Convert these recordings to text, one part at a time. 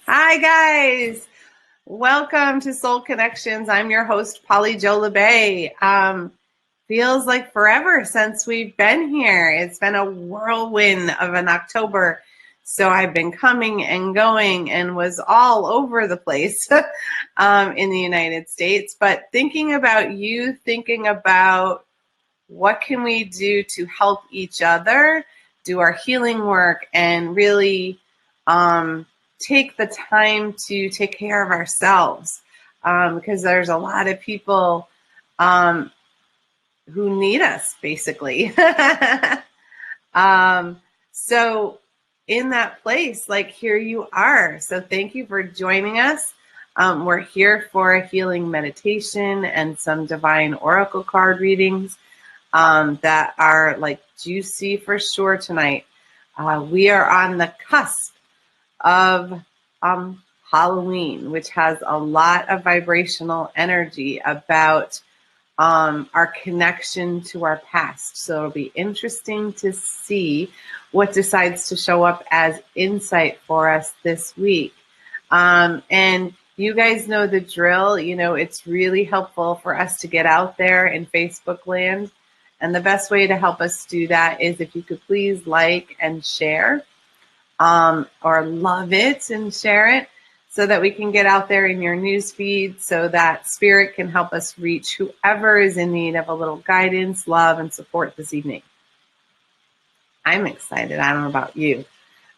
Hi, guys. Welcome to Soul Connections. I'm your host, Jo Labbé. Feels like forever since we've been here. It's been a whirlwind of an October. So I've been coming and going and was all over the place in the United States. But thinking about you, thinking about what can we do to help each other, do our healing work, and really take the time to take care of ourselves, because there's a lot of people who need us, basically. So in that place, like, here you are. So thank you for joining us. We're here for a healing meditation and some divine oracle card readings that are like juicy for sure tonight. We are on the cusp of Halloween, which has a lot of vibrational energy about our connection to our past. So it'll be interesting to see what decides to show up as insight for us this week. And you guys know the drill. You know, it's really helpful for us to get out there in Facebook land. And the best way to help us do that is if you could please like and share. Or love it and share it so that we can get out there in your news feed so that spirit can help us reach whoever is in need of a little guidance, love, and support this evening. I'm excited. I don't know about you.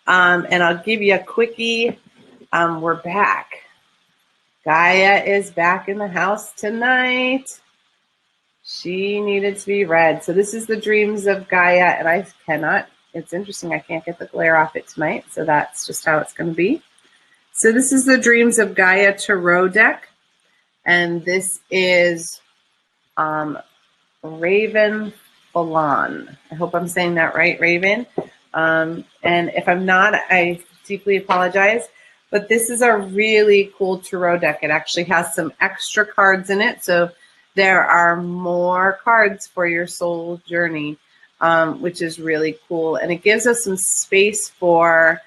And I'll give you a quickie. We're back. Gaia is back in the house tonight. She needed to be read. So this is the dreams of Gaia, and I cannot. It's interesting. I can't get the glare off it tonight, so that's just how it's going to be. So this is the Dreams of Gaia Tarot deck, and this is Raven Falon. I hope I'm saying that right, Raven. And if I'm not, I deeply apologize. But this is a really cool tarot deck. It actually has some extra cards in it, so there are more cards for your soul journey. Which is really cool. And it gives us some space for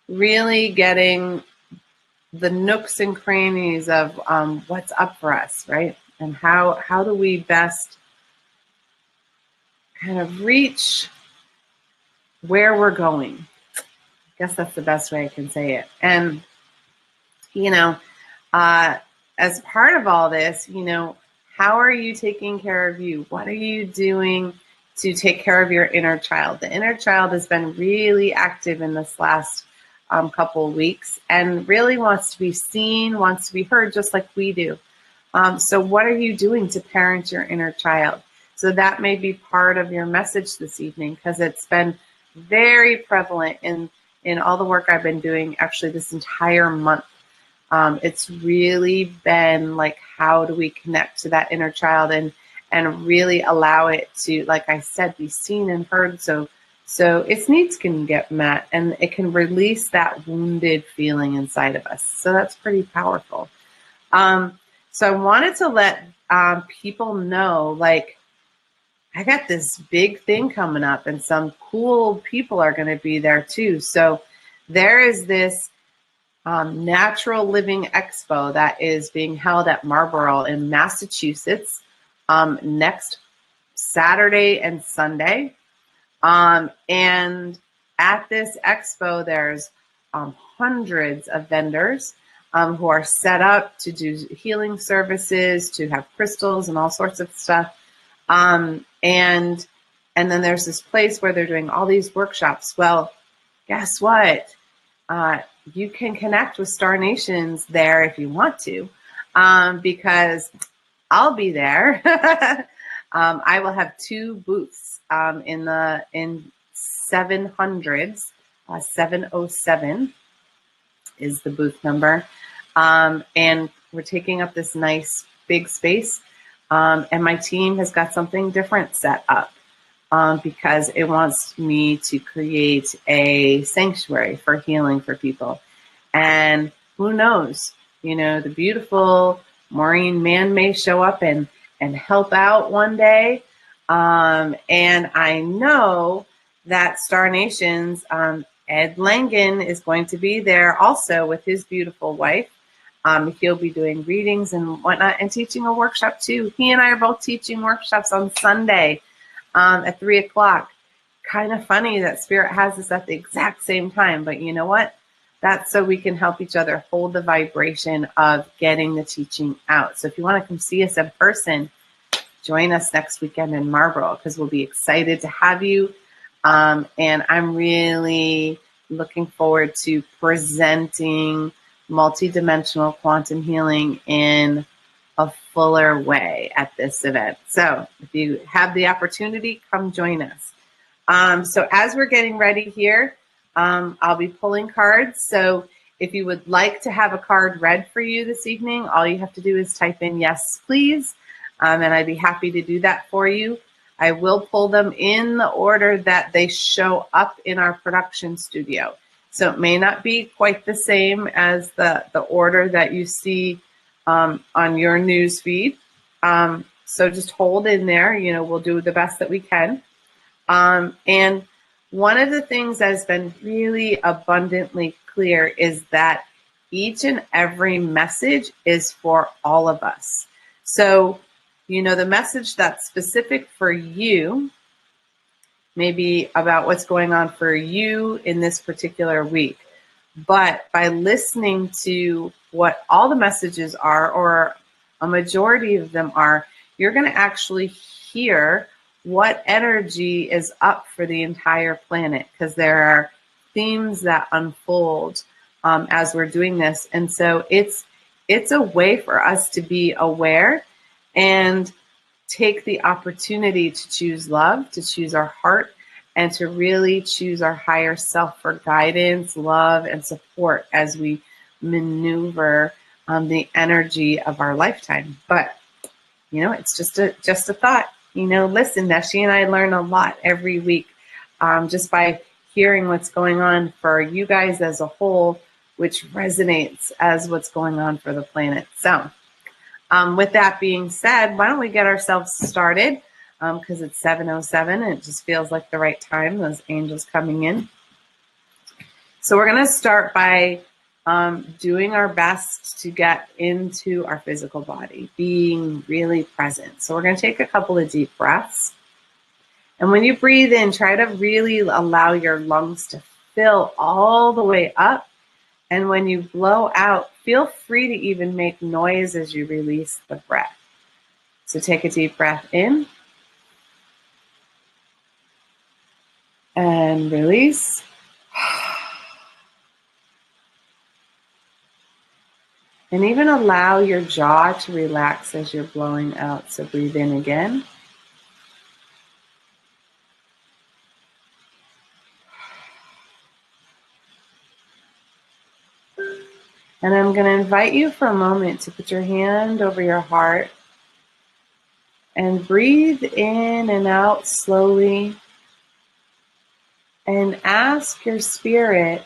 really getting the nooks and crannies of what's up for us, right? And how do we best kind of reach where we're going? I guess that's the best way I can say it. And, you know, as part of all this, you know, how are you taking care of you? What are you doing to take care of your inner child? The inner child has been really active in this last couple of weeks and really wants to be seen, wants to be heard, just like we do. So what are you doing to parent your inner child? So that may be part of your message this evening, because it's been very prevalent in all the work I've been doing actually this entire month. It's really been like, how do we connect to that inner child and really allow it to, like I said, be seen and heard, so its needs can get met and it can release that wounded feeling inside of us. So that's pretty powerful. So I wanted to let people know, like, I got this big thing coming up and some cool people are going to be there too. So there is this Natural Living Expo that is being held at Marlborough in Massachusetts next Saturday and Sunday. And at this expo, there's hundreds of vendors who are set up to do healing services, to have crystals and all sorts of stuff. And then there's this place where they're doing all these workshops. Well, guess what? You can connect with Star Nations there if you want to, because I'll be there. I will have two booths in 700s. 707 is the booth number. And we're taking up this nice big space. And my team has got something different set up because it wants me to create a sanctuary for healing for people. And who knows, you know, the beautiful Maureen Mann may show up and help out one day. And I know that Star Nations Ed Langen is going to be there also with his beautiful wife. He'll be doing readings and whatnot and teaching a workshop too. He and I are both teaching workshops on Sunday at 3 o'clock. Kind of funny that Spirit has us at the exact same time, but you know what? That's so we can help each other hold the vibration of getting the teaching out. So if you want to come see us in person, join us next weekend in Marlborough because we'll be excited to have you. And I'm really looking forward to presenting multidimensional quantum healing in a fuller way at this event. So if you have the opportunity, come join us. So as we're getting ready here, I'll be pulling cards. So if you would like to have a card read for you this evening, all you have to do is type in yes, please. And I'd be happy to do that for you. I will pull them in the order that they show up in our production studio. So it may not be quite the same as the order that you see on your news feed. So just hold in there. You know, we'll do the best that we can. And one of the things that has been really abundantly clear is that each and every message is for all of us. So, you know, the message that's specific for you may be about what's going on for you in this particular week. But by listening to what all the messages are, or a majority of them are, you're going to actually hear what energy is up for the entire planet, because there are themes that unfold as we're doing this. And so it's a way for us to be aware and take the opportunity to choose love, to choose our heart, and to really choose our higher self for guidance, love, and support as we maneuver the energy of our lifetime. But, you know, it's just a thought. You know, listen, Neshi and I learn a lot every week just by hearing what's going on for you guys as a whole, which resonates as what's going on for the planet. So with that being said, why don't we get ourselves started? Because it's 7:07 and it just feels like the right time, those angels coming in. So we're going to start by doing our best to get into our physical body, being really present. So we're going to take a couple of deep breaths. And when you breathe in, try to really allow your lungs to fill all the way up. And when you blow out, feel free to even make noise as you release the breath. So take a deep breath in and release. And even allow your jaw to relax as you're blowing out. So breathe in again. And I'm going to invite you for a moment to put your hand over your heart and breathe in and out slowly. And ask your spirit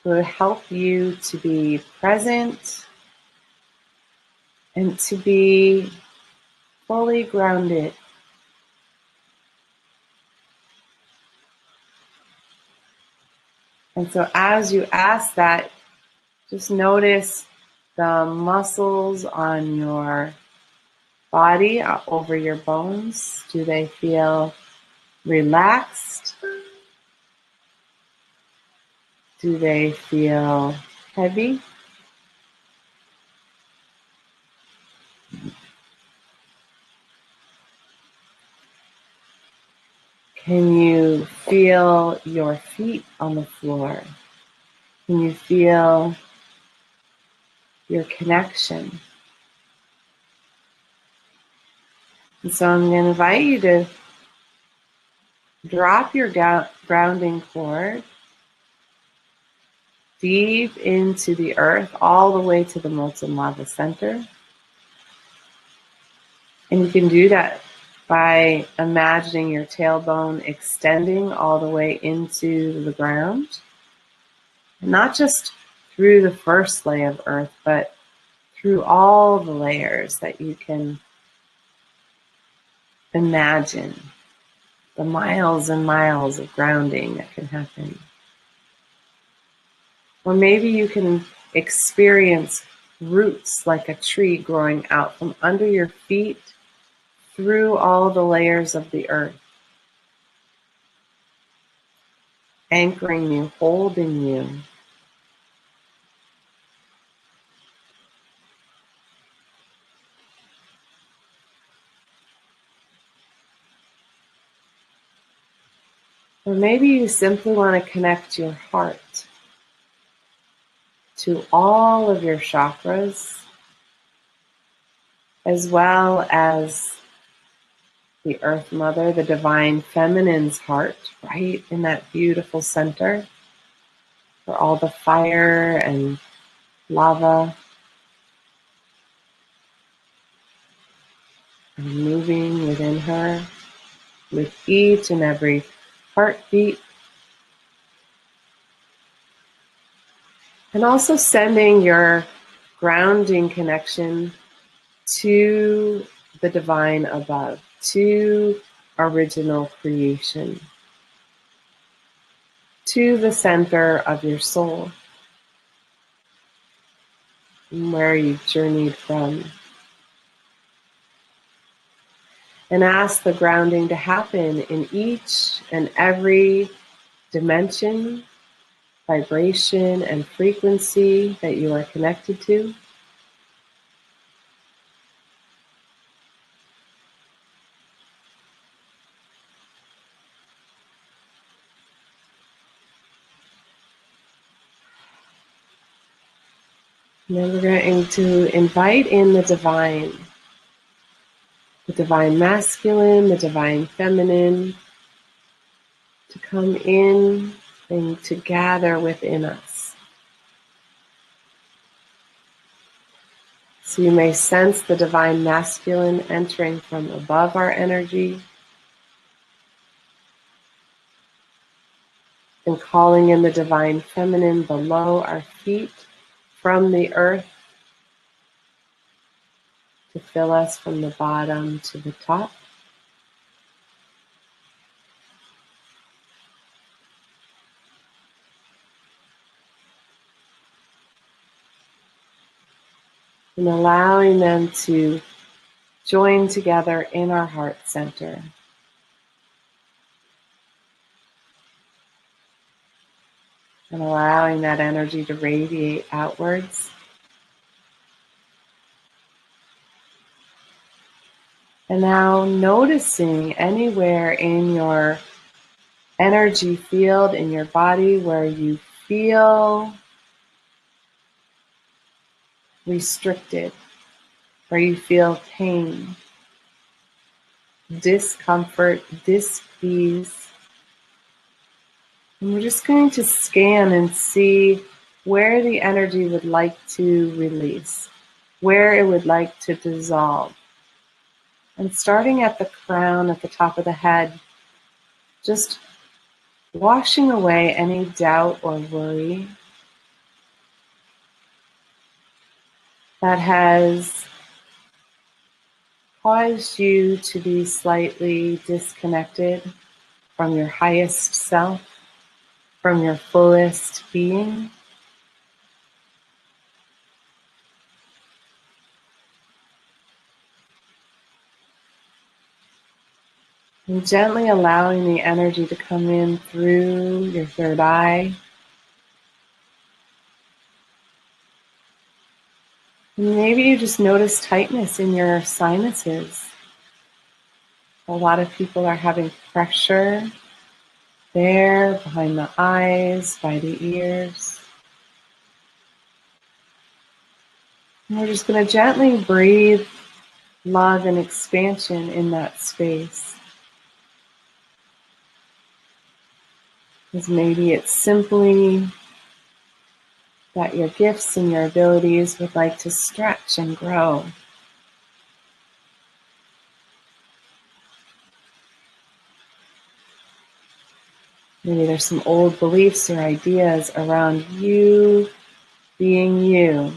to help you to be present and to be fully grounded. And so as you ask that, just notice the muscles on your body over your bones. Do they feel relaxed? Do they feel heavy? Can you feel your feet on the floor? Can you feel your connection? And so I'm going to invite you to drop your grounding cord deep into the earth, all the way to the molten lava center. And you can do that by imagining your tailbone extending all the way into the ground. Not just through the first layer of earth, but through all the layers that you can imagine. the miles and miles of grounding that can happen. Or maybe you can experience roots like a tree growing out from under your feet through all the layers of the earth, anchoring you, holding you. Or maybe you simply want to connect your heart to all of your chakras, as well as the Earth Mother, the Divine Feminine's heart, right in that beautiful center, where all the fire and lava are moving within her with each and every heartbeat. And also sending your grounding connection to the divine above, to original creation, to the center of your soul, where you've journeyed from. And ask the grounding to happen in each and every dimension, vibration, and frequency that you are connected to. And then we're going to invite in the divine masculine, the divine feminine, to come in and to gather within us. So you may sense the divine masculine entering from above our energy and calling in the divine feminine below our feet from the earth to fill us from the bottom to the top. And allowing them to join together in our heart center. And allowing that energy to radiate outwards. And now noticing anywhere in your energy field, in your body, where you feel restricted, where you feel pain, discomfort, dis-ease. And we're just going to scan and see where the energy would like to release, where it would like to dissolve. And starting at the crown, at the top of the head, just washing away any doubt or worry that has caused you to be slightly disconnected from your highest self, from your fullest being. And gently allowing the energy to come in through your third eye. And maybe you just notice tightness in your sinuses. A lot of people are having pressure there, behind the eyes, by the ears. And we're just going to gently breathe love and expansion in that space. Because maybe it's simply that your gifts and your abilities would like to stretch and grow. Maybe there's some old beliefs or ideas around you being you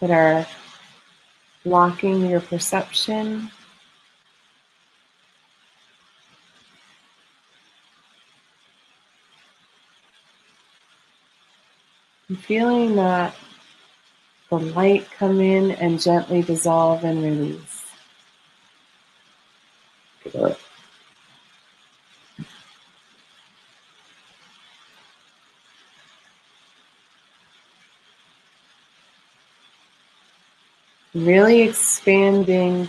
that are blocking your perception. And feeling that the light come in and gently dissolve and release. Good. Really expanding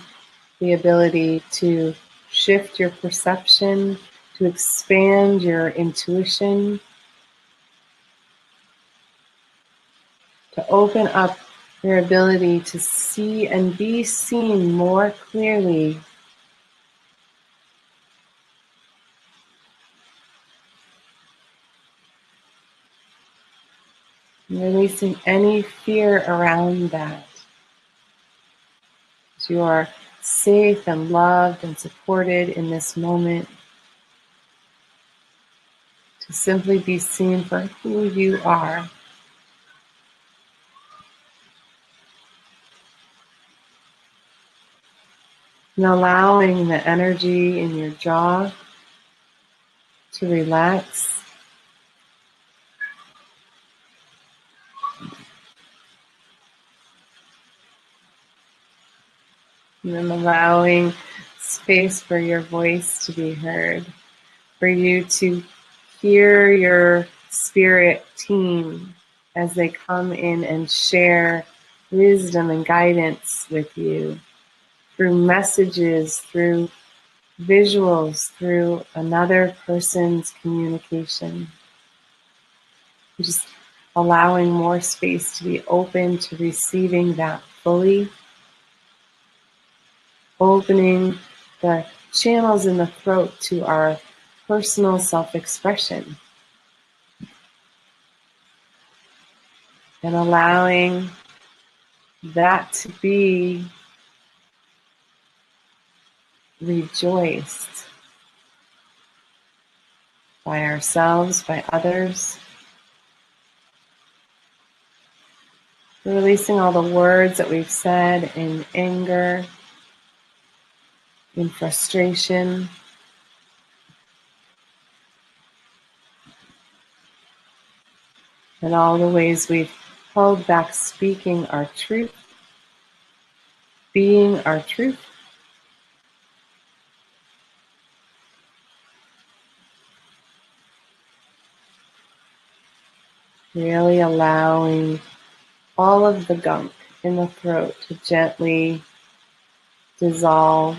the ability to shift your perception, to expand your intuition, to open up your ability to see and be seen more clearly. Releasing any fear around that. So you are safe and loved and supported in this moment. To simply be seen for who you are. And allowing the energy in your jaw to relax. And then allowing space for your voice to be heard. For you to hear your spirit team as they come in and share wisdom and guidance with you through messages, through visuals, through another person's communication. Just allowing more space to be open to receiving that fully. Opening the channels in the throat to our personal self-expression. And allowing that to be rejoiced by ourselves, by others. Releasing all the words that we've said in anger, in frustration. And all the ways we've held back speaking our truth, being our truth. Really allowing all of the gunk in the throat to gently dissolve,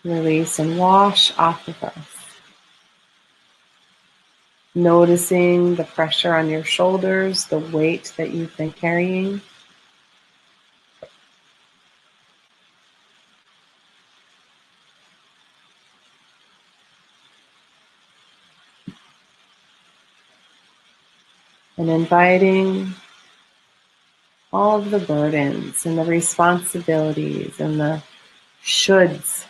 release, and wash off of us. Noticing the pressure on your shoulders, the weight that you've been carrying. And inviting all of the burdens and the responsibilities and the shoulds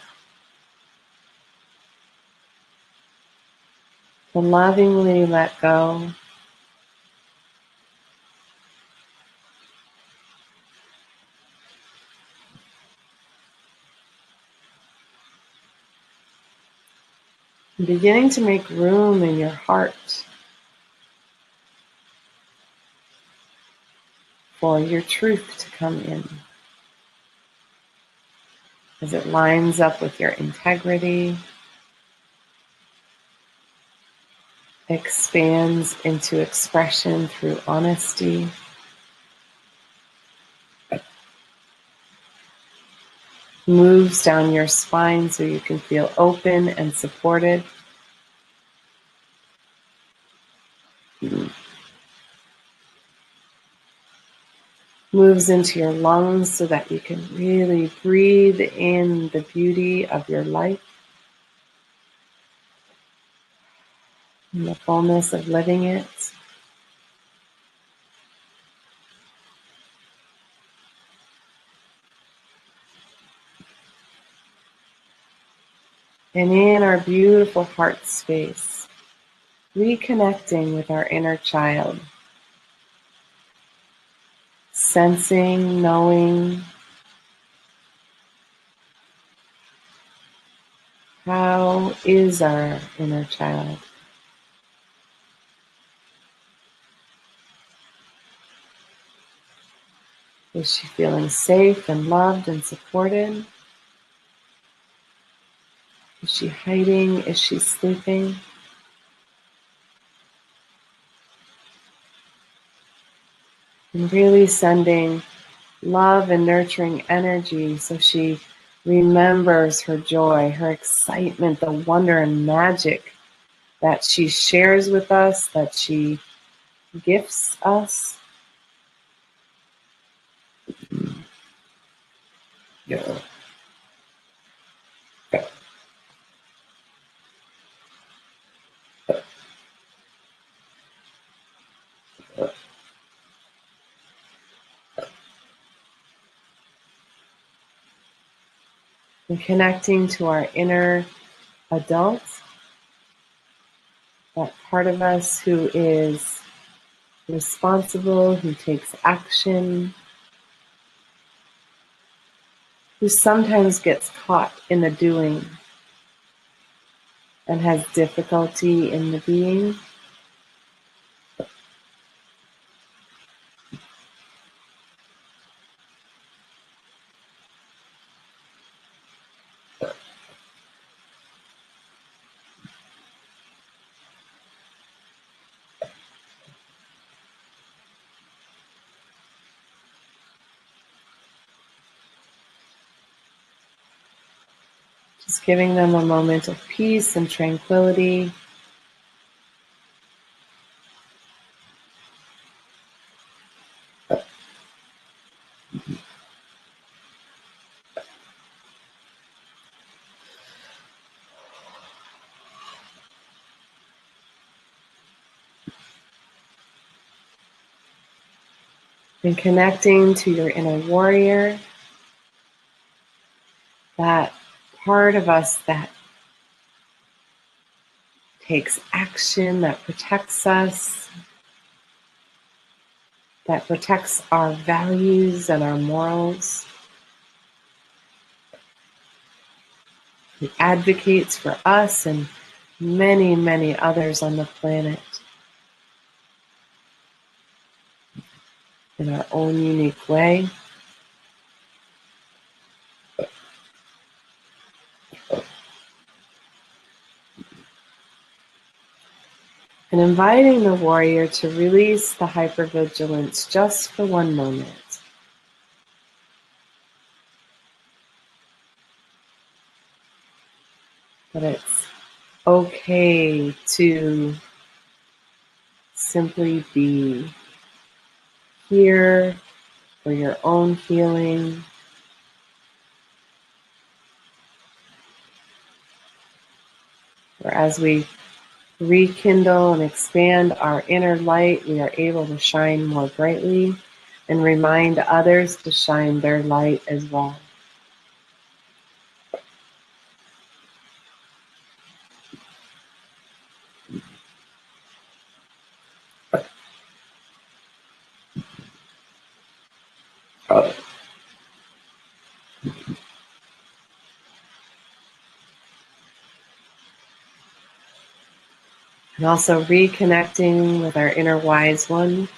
to lovingly let go. And beginning to make room in your heart for your truth to come in. As it lines up with your integrity, expands into expression through honesty. Moves down your spine so you can feel open and supported. Moves into your lungs so that you can really breathe in the beauty of your life and the fullness of living it. And in our beautiful heart space, reconnecting with our inner child. sensing, knowing, how is our inner child? Is she feeling safe and loved and supported? Is she hiding? Is she sleeping? And really sending love and nurturing energy so she remembers her joy, her excitement, the wonder and magic that she shares with us, that she gifts us. Yeah. And connecting to our inner adult, that part of us who is responsible, who takes action, who sometimes gets caught in the doing and has difficulty in the being. Just giving them a moment of peace and tranquility. And connecting to your inner warrior, that part of us that takes action, that protects us, that protects our values and our morals. It advocates for us and many, many others on the planet in our own unique way. And inviting the warrior to release the hypervigilance just for one moment. That it's okay to simply be here for your own healing. Or as we rekindle and expand our inner light, we are able to shine more brightly and remind others to shine their light as well. And also reconnecting with our inner wise one.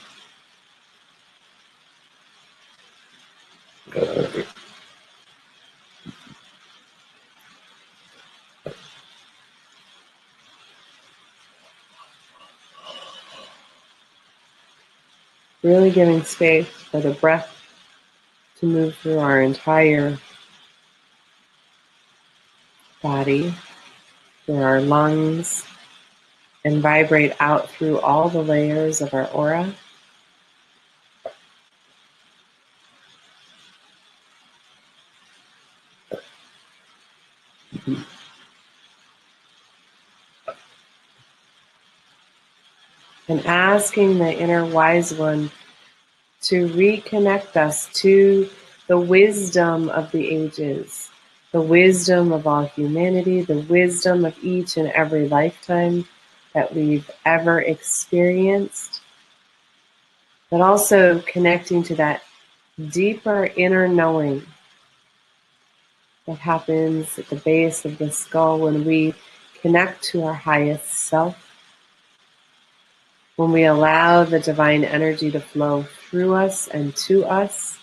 Really giving space for the breath to move through our entire body, through our lungs, and vibrate out through all the layers of our aura. And asking the inner wise one to reconnect us to the wisdom of the ages, the wisdom of all humanity, the wisdom of each and every lifetime that we've ever experienced, but also connecting to that deeper inner knowing that happens at the base of the skull when we connect to our highest self, when we allow the divine energy to flow through us and to us,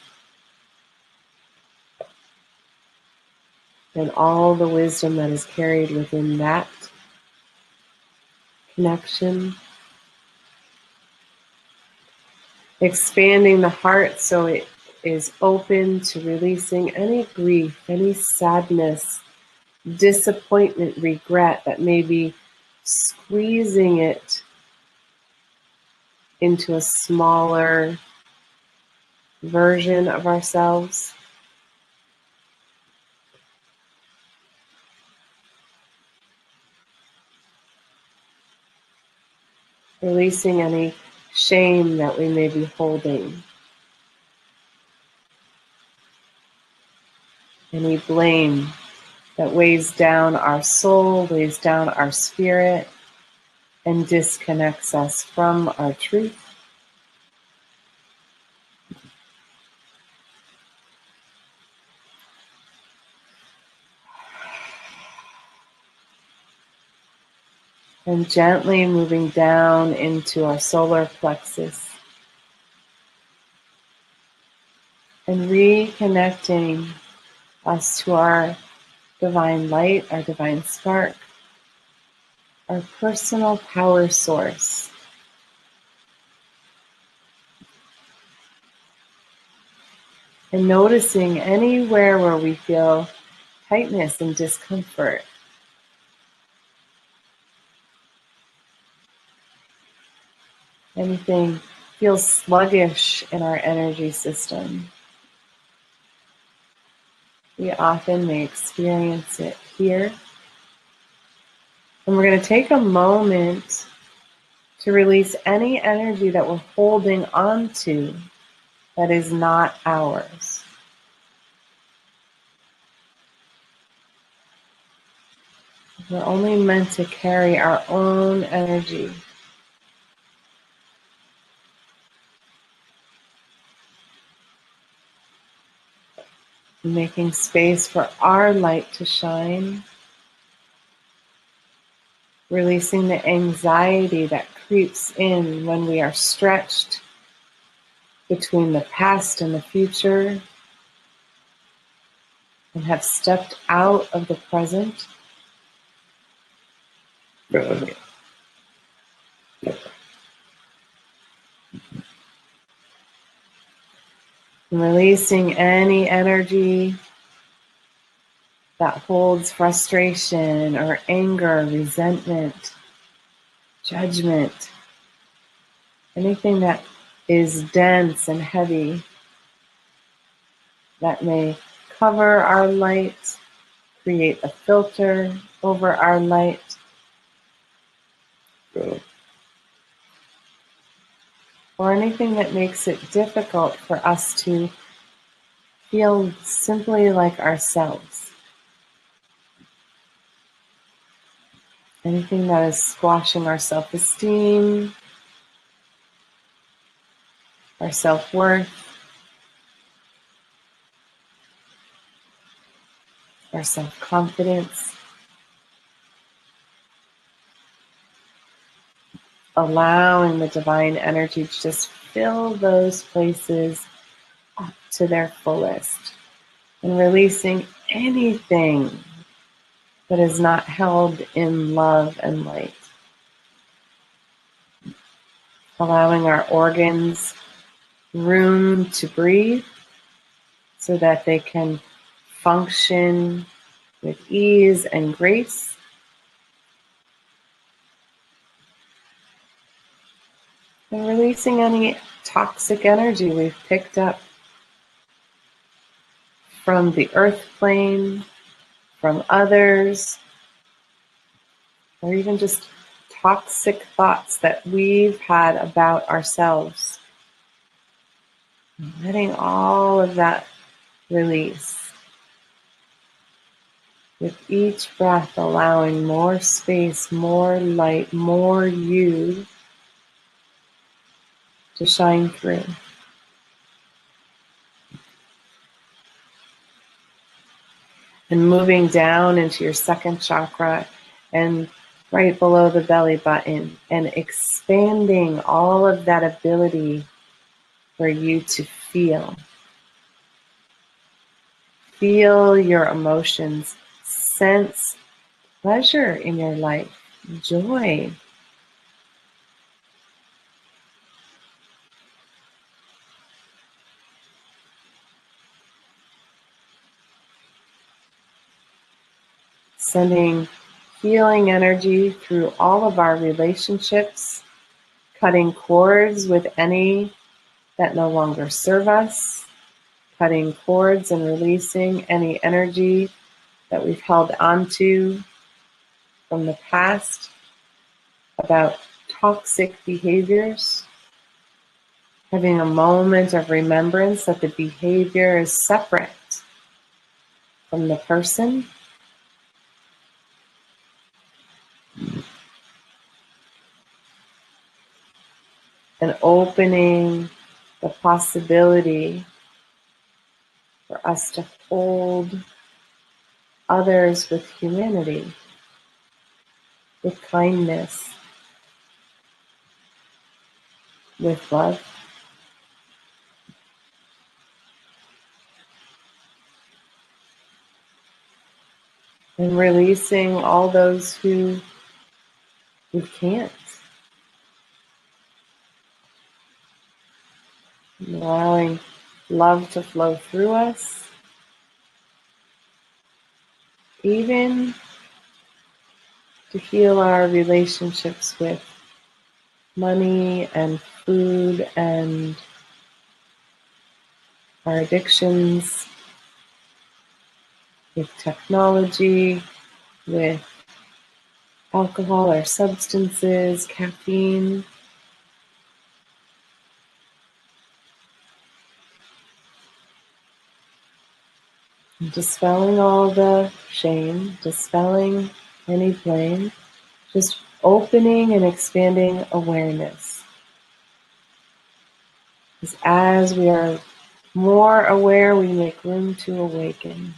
and all the wisdom that is carried within that connection. Expanding the heart so it is open to releasing any grief, any sadness, disappointment, regret that may be squeezing it into a smaller version of ourselves. Releasing any shame that we may be holding. Any blame that weighs down our soul, weighs down our spirit, and disconnects us from our truth. And gently moving down into our solar plexus. And reconnecting us to our divine light, our divine spark, our personal power source. And noticing anywhere where we feel tightness and discomfort. Anything feels sluggish in our energy system. We often may experience it here. And we're going to take a moment to release any energy that we're holding onto that is not ours. We're only meant to carry our own energy. Making space for our light to shine. Releasing the anxiety that creeps in when we are stretched between the past and the future and have stepped out of the present. And releasing any energy that holds frustration or anger, resentment, judgment, anything that is dense and heavy that may cover our light, create a filter over our light. Or anything that makes it difficult for us to feel simply like ourselves. Anything that is squashing our self-esteem, our self-worth, our self-confidence. Allowing the divine energy to just fill those places up to their fullest. And releasing anything that is not held in love and light. Allowing our organs room to breathe so that they can function with ease and grace. And releasing any toxic energy we've picked up from the earth plane, from others, or even just toxic thoughts that we've had about ourselves. Letting all of that release. With each breath, allowing more space, more light, more you to shine through. and moving down into your second chakra and right below the belly button, and expanding all of that ability for you to feel. Feel your emotions, sense pleasure in your life, joy. Sending healing energy through all of our relationships, cutting cords with any that no longer serve us, cutting cords and releasing any energy that we've held onto from the past about toxic behaviors, having a moment of remembrance that the behavior is separate from the person, and opening the possibility for us to hold others with humanity, with kindness, with love. And releasing all those who can't. And allowing love to flow through us, even to heal our relationships with money and food and our addictions, with technology, with alcohol or substances, caffeine. And dispelling all the shame, dispelling any blame, just opening and expanding awareness. Because as we are more aware, we make room to awaken.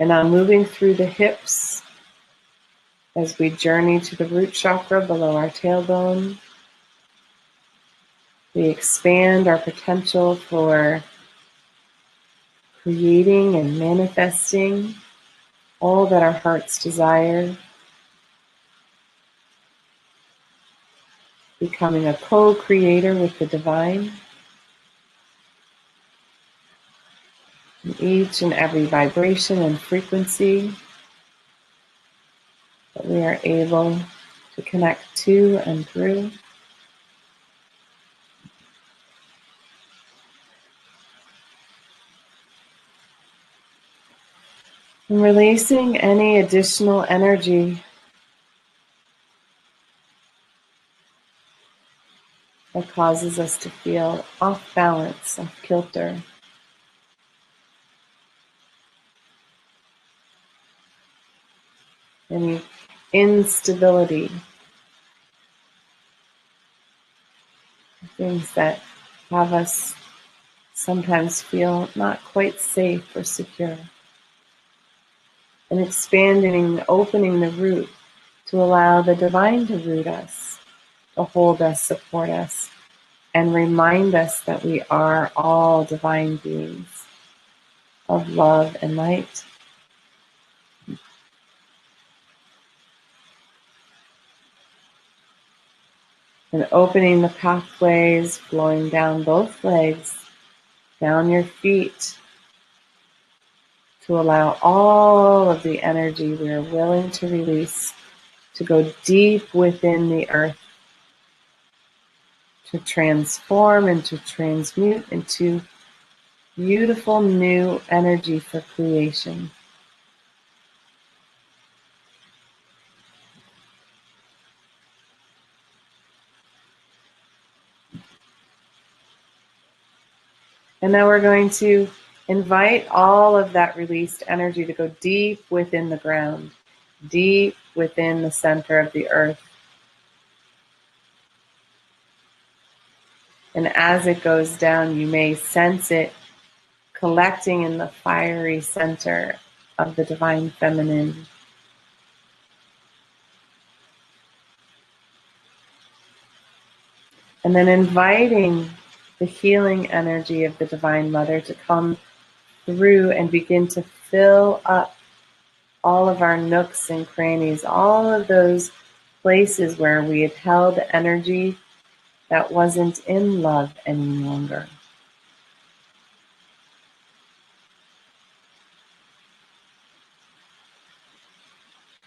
And now moving through the hips as we journey to the root chakra below our tailbone. We expand our potential for creating and manifesting all that our hearts desire. Becoming a co-creator with the divine. In each and every vibration and frequency that we are able to connect to and through. And releasing any additional energy that causes us to feel off balance, off kilter. Any instability. Things that have us sometimes feel not quite safe or secure. And expanding, opening the root to allow the divine to root us, to hold us, support us, and remind us that we are all divine beings of love and light. And opening the pathways, flowing down both legs, down your feet, to allow all of the energy we are willing to release to go deep within the earth, to transform and to transmute into beautiful new energy for creation. And now we're going to invite all of that released energy to go deep within the ground, deep within the center of the earth. And as it goes down, you may sense it collecting in the fiery center of the divine feminine. And then inviting the healing energy of the Divine Mother to come through and begin to fill up all of our nooks and crannies, all of those places where we had held energy that wasn't in love any longer.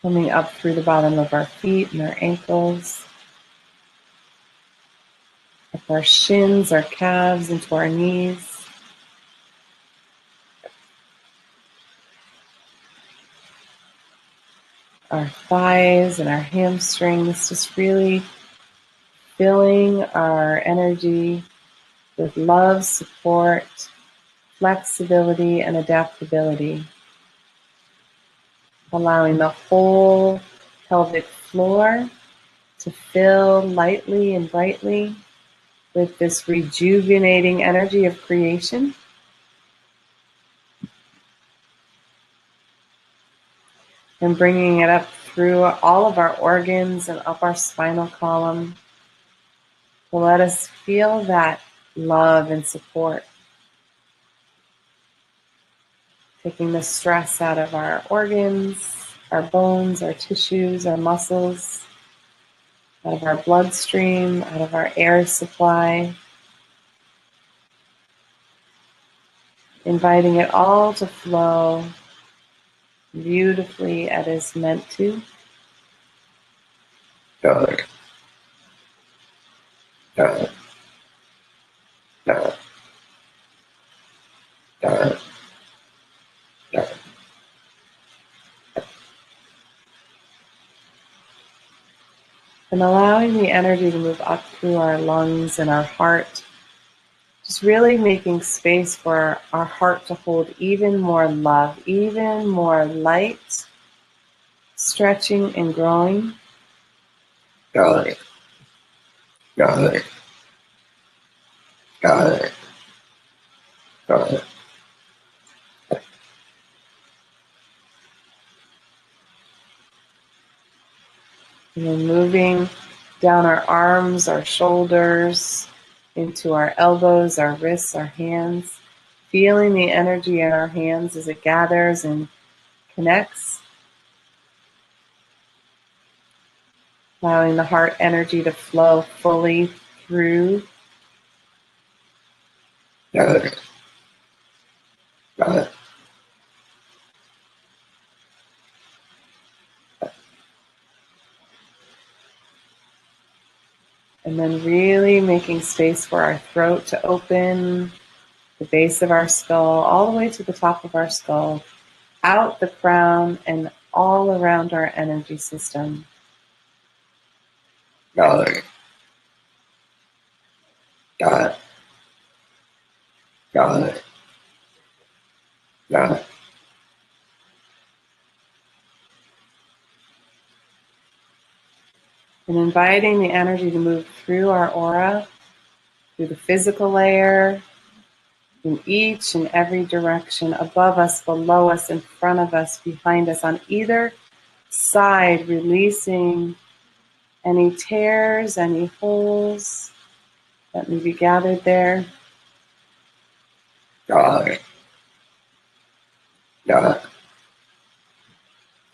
Coming up through the bottom of our feet and our ankles, up our shins, our calves, into our knees. Our thighs and our hamstrings, just really filling our energy with love, support, flexibility, and adaptability. Allowing the whole pelvic floor to fill lightly and brightly with this rejuvenating energy of creation. And bringing it up through all of our organs and up our spinal column to let us feel that love and support. Taking the stress out of our organs, our bones, our tissues, our muscles, out of our bloodstream, out of our air supply. Inviting it all to flow beautifully as it's meant to. Got it. Got it. Got it. Got it. Got it. And allowing the energy to move up through our lungs and our heart. Just really making space for our heart to hold even more love, even more light, stretching and growing. Got it. Got it. Got it. Got it. And then moving down our arms, our shoulders, into our elbows, our wrists, our hands. Feeling the energy in our hands as it gathers and connects. Allowing the heart energy to flow fully through. Got it. Got it. And then really making space for our throat to open, the base of our skull, all the way to the top of our skull, out the crown and all around our energy system. Got it. Got it. Got it. Got it. And inviting the energy to move through our aura, through the physical layer, in each and every direction, above us, below us, in front of us, behind us, on either side, releasing any tears, any holes that may be gathered there. Got it. Got it.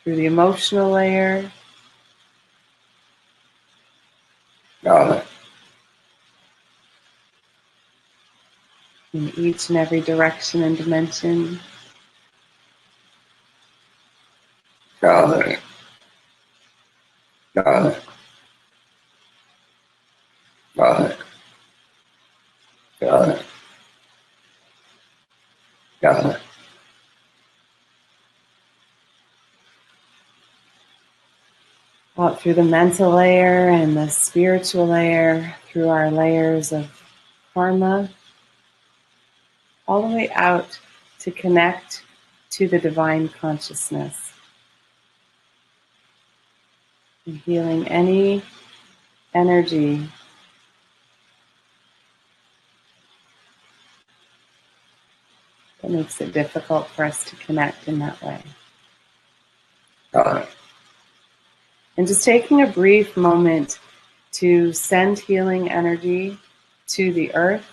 Through the emotional layer, Got it. in each and every direction and dimension. Got it. Got it. Got it. Got it. Got it. Out through the mental layer and the spiritual layer, through our layers of karma, all the way out to connect to the divine consciousness. And healing any energy that makes it difficult for us to connect in that way. got it, And just taking a brief moment to send healing energy to the earth,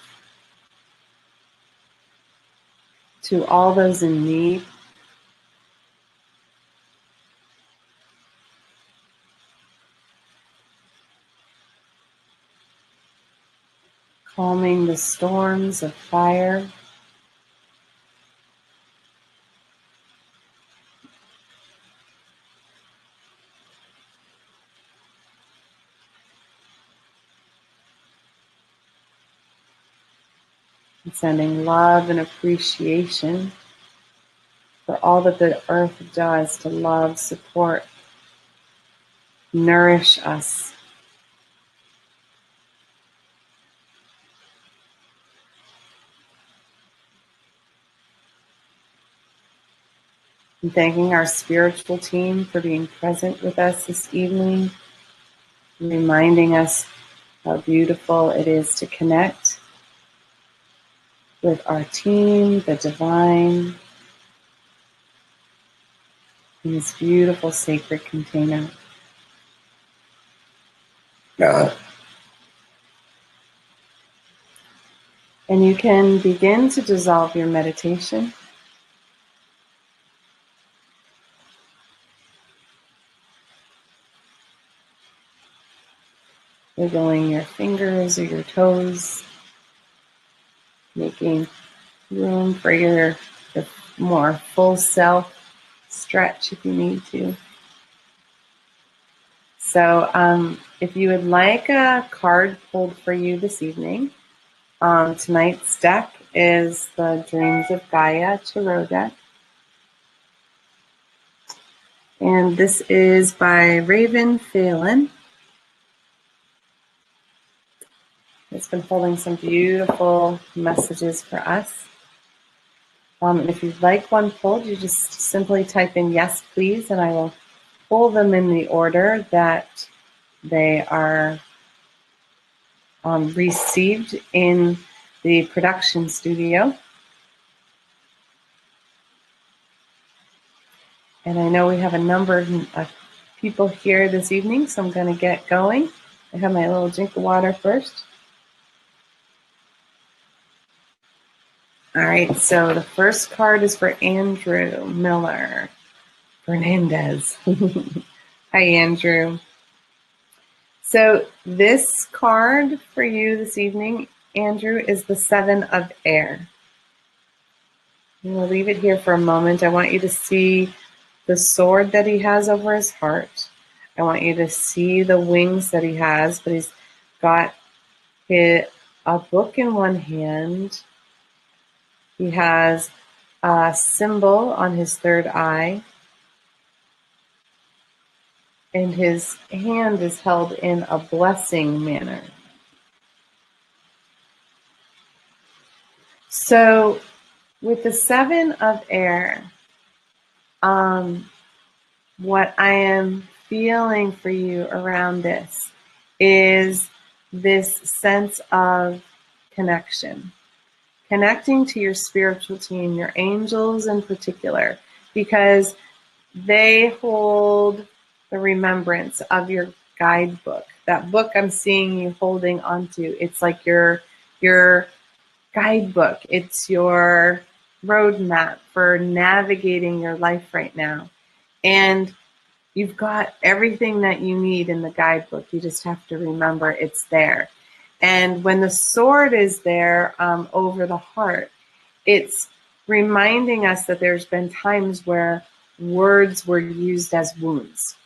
to all those in need. Calming the storms of fire. And sending love and appreciation for all that the earth does to love, support, nourish us. And thanking our spiritual team for being present with us this evening, reminding us how beautiful it is to connect with our team, the divine, in this beautiful sacred container. got it, And you can begin to dissolve your meditation. Wiggling your fingers or your toes, making room for your more full self stretch if you need to. So if you would like a card pulled for you this evening, tonight's deck is the Dreams of Gaia Tarot deck. And this is by Raven Phelan. It's been holding some beautiful messages for us. And if you'd like one pulled, you just simply type in yes, please, and I will pull them in the order that they are received in the production studio. And I know we have a number of people here this evening, so I'm going to get going. I have my little drink of water first. All right, so the first card is for Andrew Miller Fernandez. Hi, Andrew. So this card for you this evening, Andrew, is the Seven of Air. I'm going to leave it here for a moment. I want you to see the sword that he has over his heart. I want you to see the wings that he has, but he's got a book in one hand. He has a symbol on his third eye, and his hand is held in a blessing manner. So with the Seven of Air, what I am feeling for you around this is this sense of connection. Connecting to your spiritual team, your angels in particular, because they hold the remembrance of your guidebook. That book I'm seeing you holding onto, it's like your guidebook. It's your roadmap for navigating your life right now. And you've got everything that you need in the guidebook. You just have to remember it's there. And when the sword is there over the heart, it's reminding us that there's been times where words were used as wounds.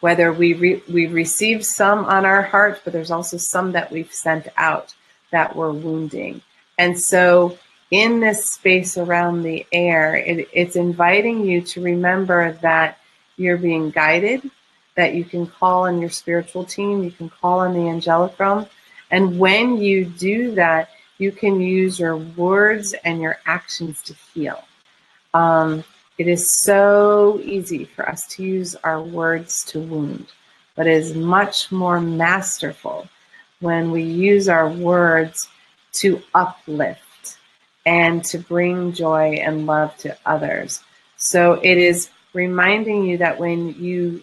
Whether we've received some on our heart, but there's also some that we've sent out that were wounding. And so in this space around the air, it's inviting you to remember that you're being guided, that you can call on your spiritual team, you can call on the angelic realm. And when you do that, you can use your words and your actions to heal. It is so easy for us to use our words to wound, but it is much more masterful when we use our words to uplift and to bring joy and love to others. So it is reminding you that when you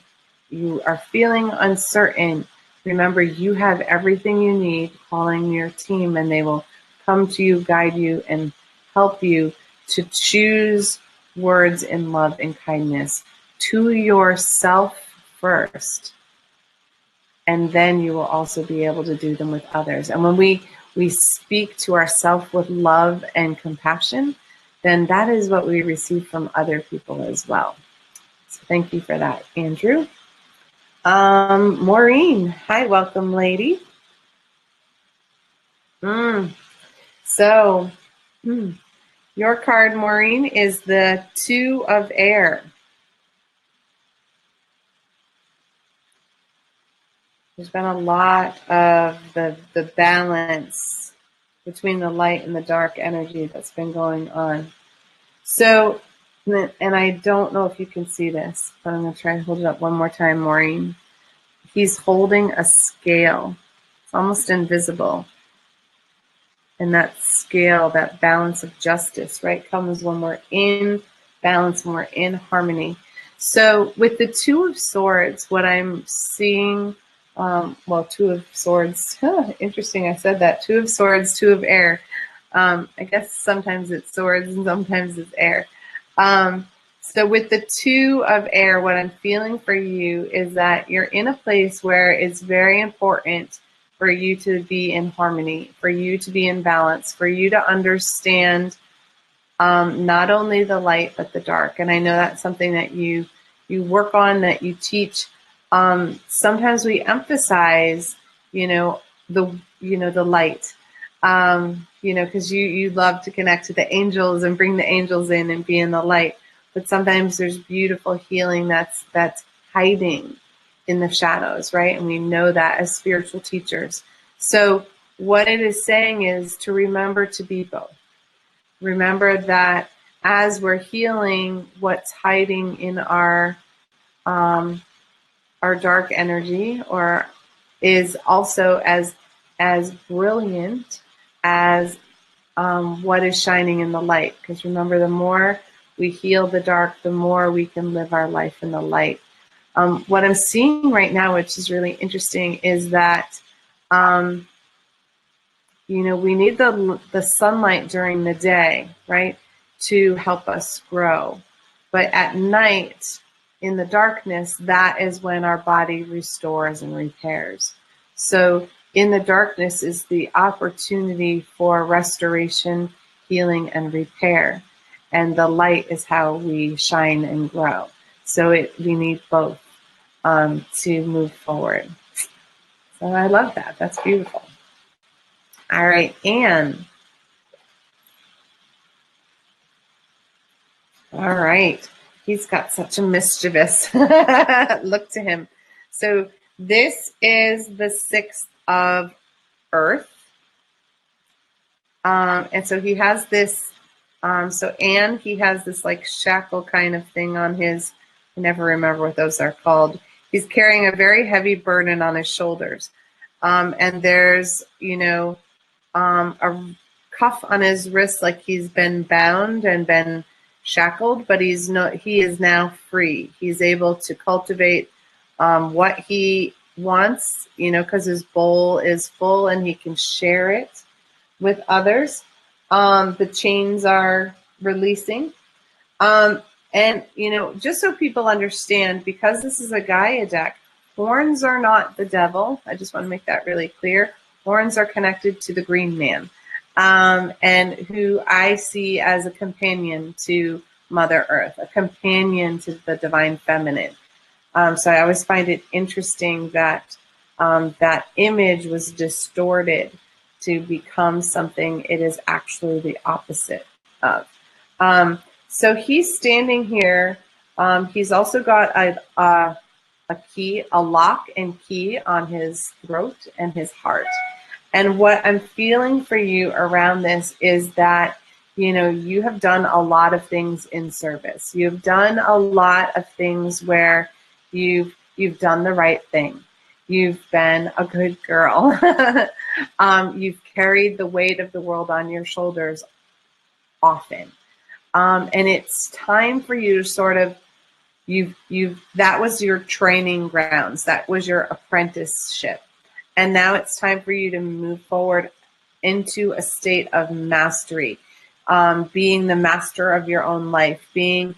are feeling uncertain, remember you have everything you need, calling your team, and they will come to you, guide you, and help you to choose words in love and kindness to yourself first. And then you will also be able to do them with others. And when we speak to ourselves with love and compassion, then that is what we receive from other people as well. So thank you for that, Andrew. Maureen, hi, welcome, lady. So, your card, Maureen, is the Two of Air. There's been a lot of the balance between the light and the dark energy that's been going on. So, and I don't know if you can see this, but I'm going to try and hold it up one more time, Maureen. He's holding a scale. It's almost invisible. And that scale, that balance of justice, right, comes when we're in balance, when we're in harmony. So with the Two of Swords, what I'm seeing, Two of Swords, interesting I said that, Two of Swords, Two of Air. I guess sometimes it's swords and sometimes it's air. So with the Two of Air, what I'm feeling for you is that you're in a place where it's very important for you to be in harmony, for you to be in balance, for you to understand not only the light but the dark. And I know that's something that you work on, that you teach. Sometimes we emphasize, the light, because you love to connect to the angels and bring the angels in and be in the light. But sometimes there's beautiful healing that's hiding in the shadows, right? And we know that as spiritual teachers. So what it is saying is to remember to be both. Remember that as we're healing what's hiding in our dark energy, or is also as brilliant as what is shining in the light. Because remember, the more we heal the dark, the more we can live our life in the light. What I'm seeing right now, which is really interesting, is that, we need the sunlight during the day, right, to help us grow. But at night, in the darkness, that is when our body restores and repairs. So in the darkness is the opportunity for restoration, healing, and repair. And the light is how we shine and grow. So we need both to move forward. So I love that. That's beautiful. All right, Anne. All right. He's got such a mischievous look to him. So this is the 6th of Earth. And so he has this, Anne, he has this like shackle kind of thing on his, I never remember what those are called. He's carrying a very heavy burden on his shoulders. And there's, a cuff on his wrist, like he's been bound and been shackled, but he is now free. He's able to cultivate what he wants, because his bowl is full and he can share it with others. The chains are releasing. And, just so people understand, because this is a Gaia deck, horns are not the devil. I just want to make that really clear. Horns are connected to the green man, and who I see as a companion to Mother Earth, a companion to the divine feminine. So I always find it interesting that that image was distorted to become something it is actually the opposite of. So he's standing here. He's also got a key, a lock and key on his throat and his heart. And what I'm feeling for you around this is that, you have done a lot of things in service. You've done a lot of things where you've done the right thing. You've been a good girl. You've carried the weight of the world on your shoulders often. And it's time for you to sort of, that was your training grounds. That was your apprenticeship. And now it's time for you to move forward into a state of mastery, being the master of your own life, being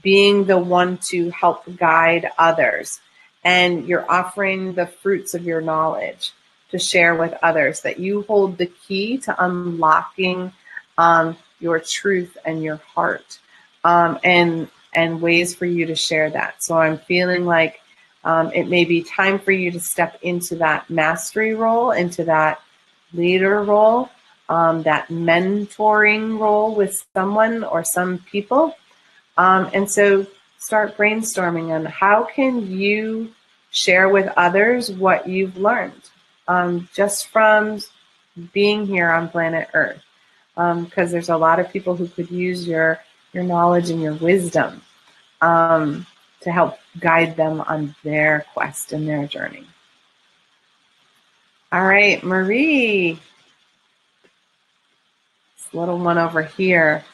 the one to help guide others. And you're offering the fruits of your knowledge to share with others, that you hold the key to unlocking your truth and your heart, and ways for you to share that. So I'm feeling like it may be time for you to step into that mastery role, into that leader role, that mentoring role with someone or some people. And so start brainstorming on how can you share with others what you've learned just from being here on planet Earth. Because there's a lot of people who could use your knowledge and your wisdom to help guide them on their quest and their journey. All right, Marie. This little one over here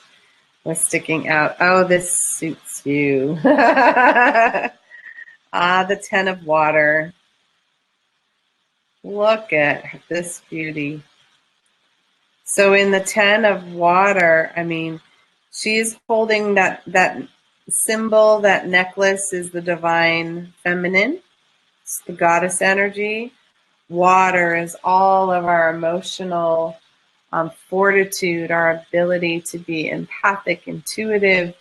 was sticking out. Oh, this suits you. The 10 of water. Look at this beauty. So in the 10 of water, I mean, she's holding that symbol, that necklace is the divine feminine. It's the goddess energy. Water is all of our emotional fortitude, our ability to be empathic, intuitive,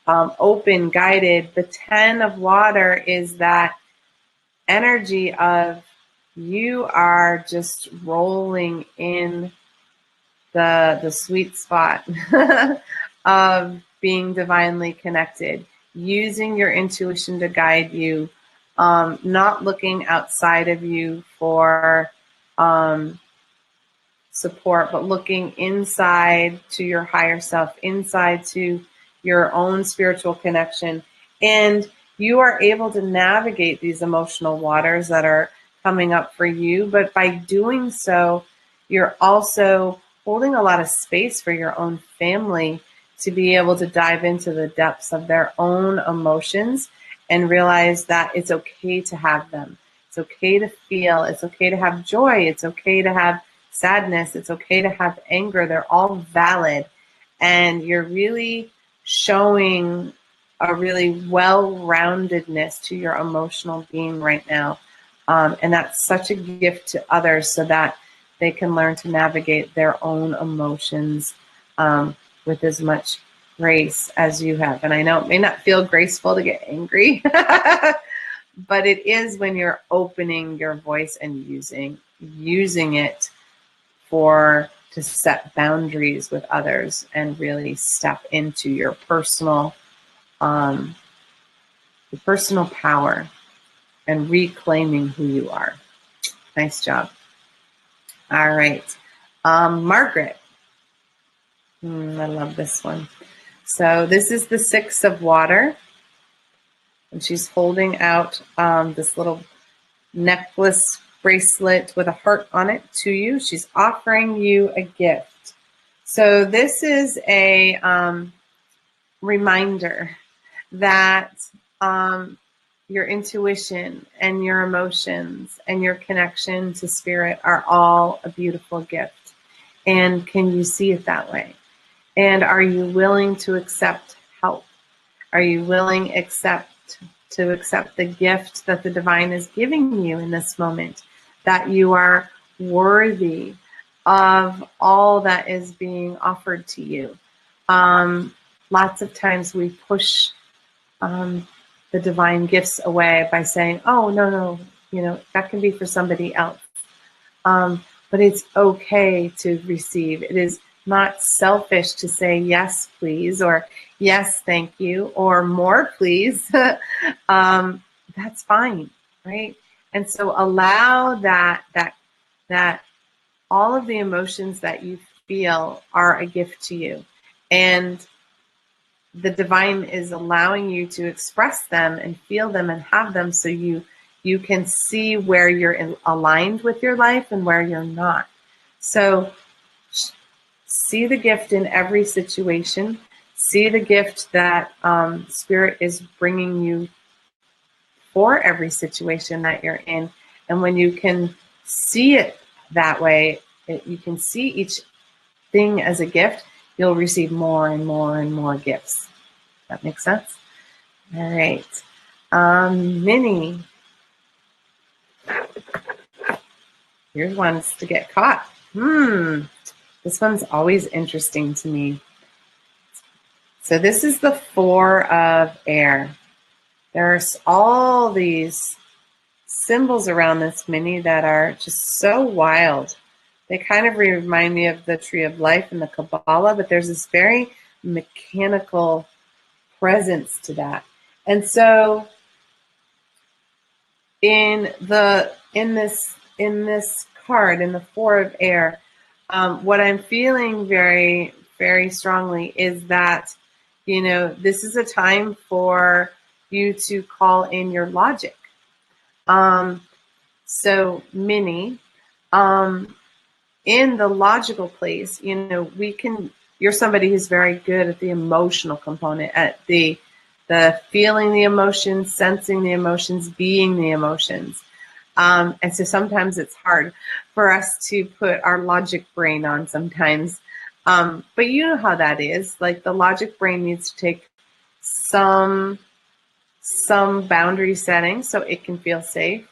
open, guided. The 10 of water is that energy of you are just rolling in the sweet spot of being divinely connected, using your intuition to guide you, not looking outside of you for support, but looking inside to your higher self, inside to your own spiritual connection. And you are able to navigate these emotional waters that are coming up for you. But by doing so, you're also holding a lot of space for your own family to be able to dive into the depths of their own emotions and realize that it's okay to have them. It's okay to feel. It's okay to have joy. It's okay to have sadness. It's okay to have anger. They're all valid. And you're really showing a really well-roundedness to your emotional being right now. And that's such a gift to others so that they can learn to navigate their own emotions with as much grace as you have. And I know it may not feel graceful to get angry, but it is when you're opening your voice and using it to set boundaries with others and really step into your personal power and reclaiming who you are. Nice job. All right. Margaret. I love this one. So this is the 6 of water. And she's holding out this little necklace bracelet with a heart on it to you. She's offering you a gift. So this is a reminder that your intuition and your emotions and your connection to spirit are all a beautiful gift. And can you see it that way? And are you willing to accept help? Are you willing to accept the gift that the divine is giving you in this moment? That you are worthy of all that is being offered to you. Lots of times we push the divine gifts away by saying, oh, no, that can be for somebody else. But it's okay to receive. It is not selfish to say yes, please, or yes, thank you, or more, please. That's fine, right? And so allow that all of the emotions that you feel are a gift to you. And the divine is allowing you to express them and feel them and have them so you can see where you're aligned with your life and where you're not. So see the gift in every situation. See the gift that Spirit is bringing you for every situation that you're in. And when you can see it that way, you can see each thing as a gift, you'll receive more and more and more gifts. That makes sense? All right. Minnie. Here's ones to get caught. This one's always interesting to me. So this is the 4 of air. There's all these symbols around this, Minnie, that are just so wild. They kind of remind me of the Tree of Life and the Kabbalah, but there's this very mechanical presence to that. And so in this card, in the 4 of air, what I'm feeling very, very strongly is that, this is a time for you to call in your logic. So Minnie, in the logical place, you're somebody who's very good at the emotional component, at the feeling the emotions, sensing the emotions, being the emotions. And so sometimes it's hard for us to put our logic brain on sometimes. But you know how that is. Like, the logic brain needs to take some boundary setting so it can feel safe.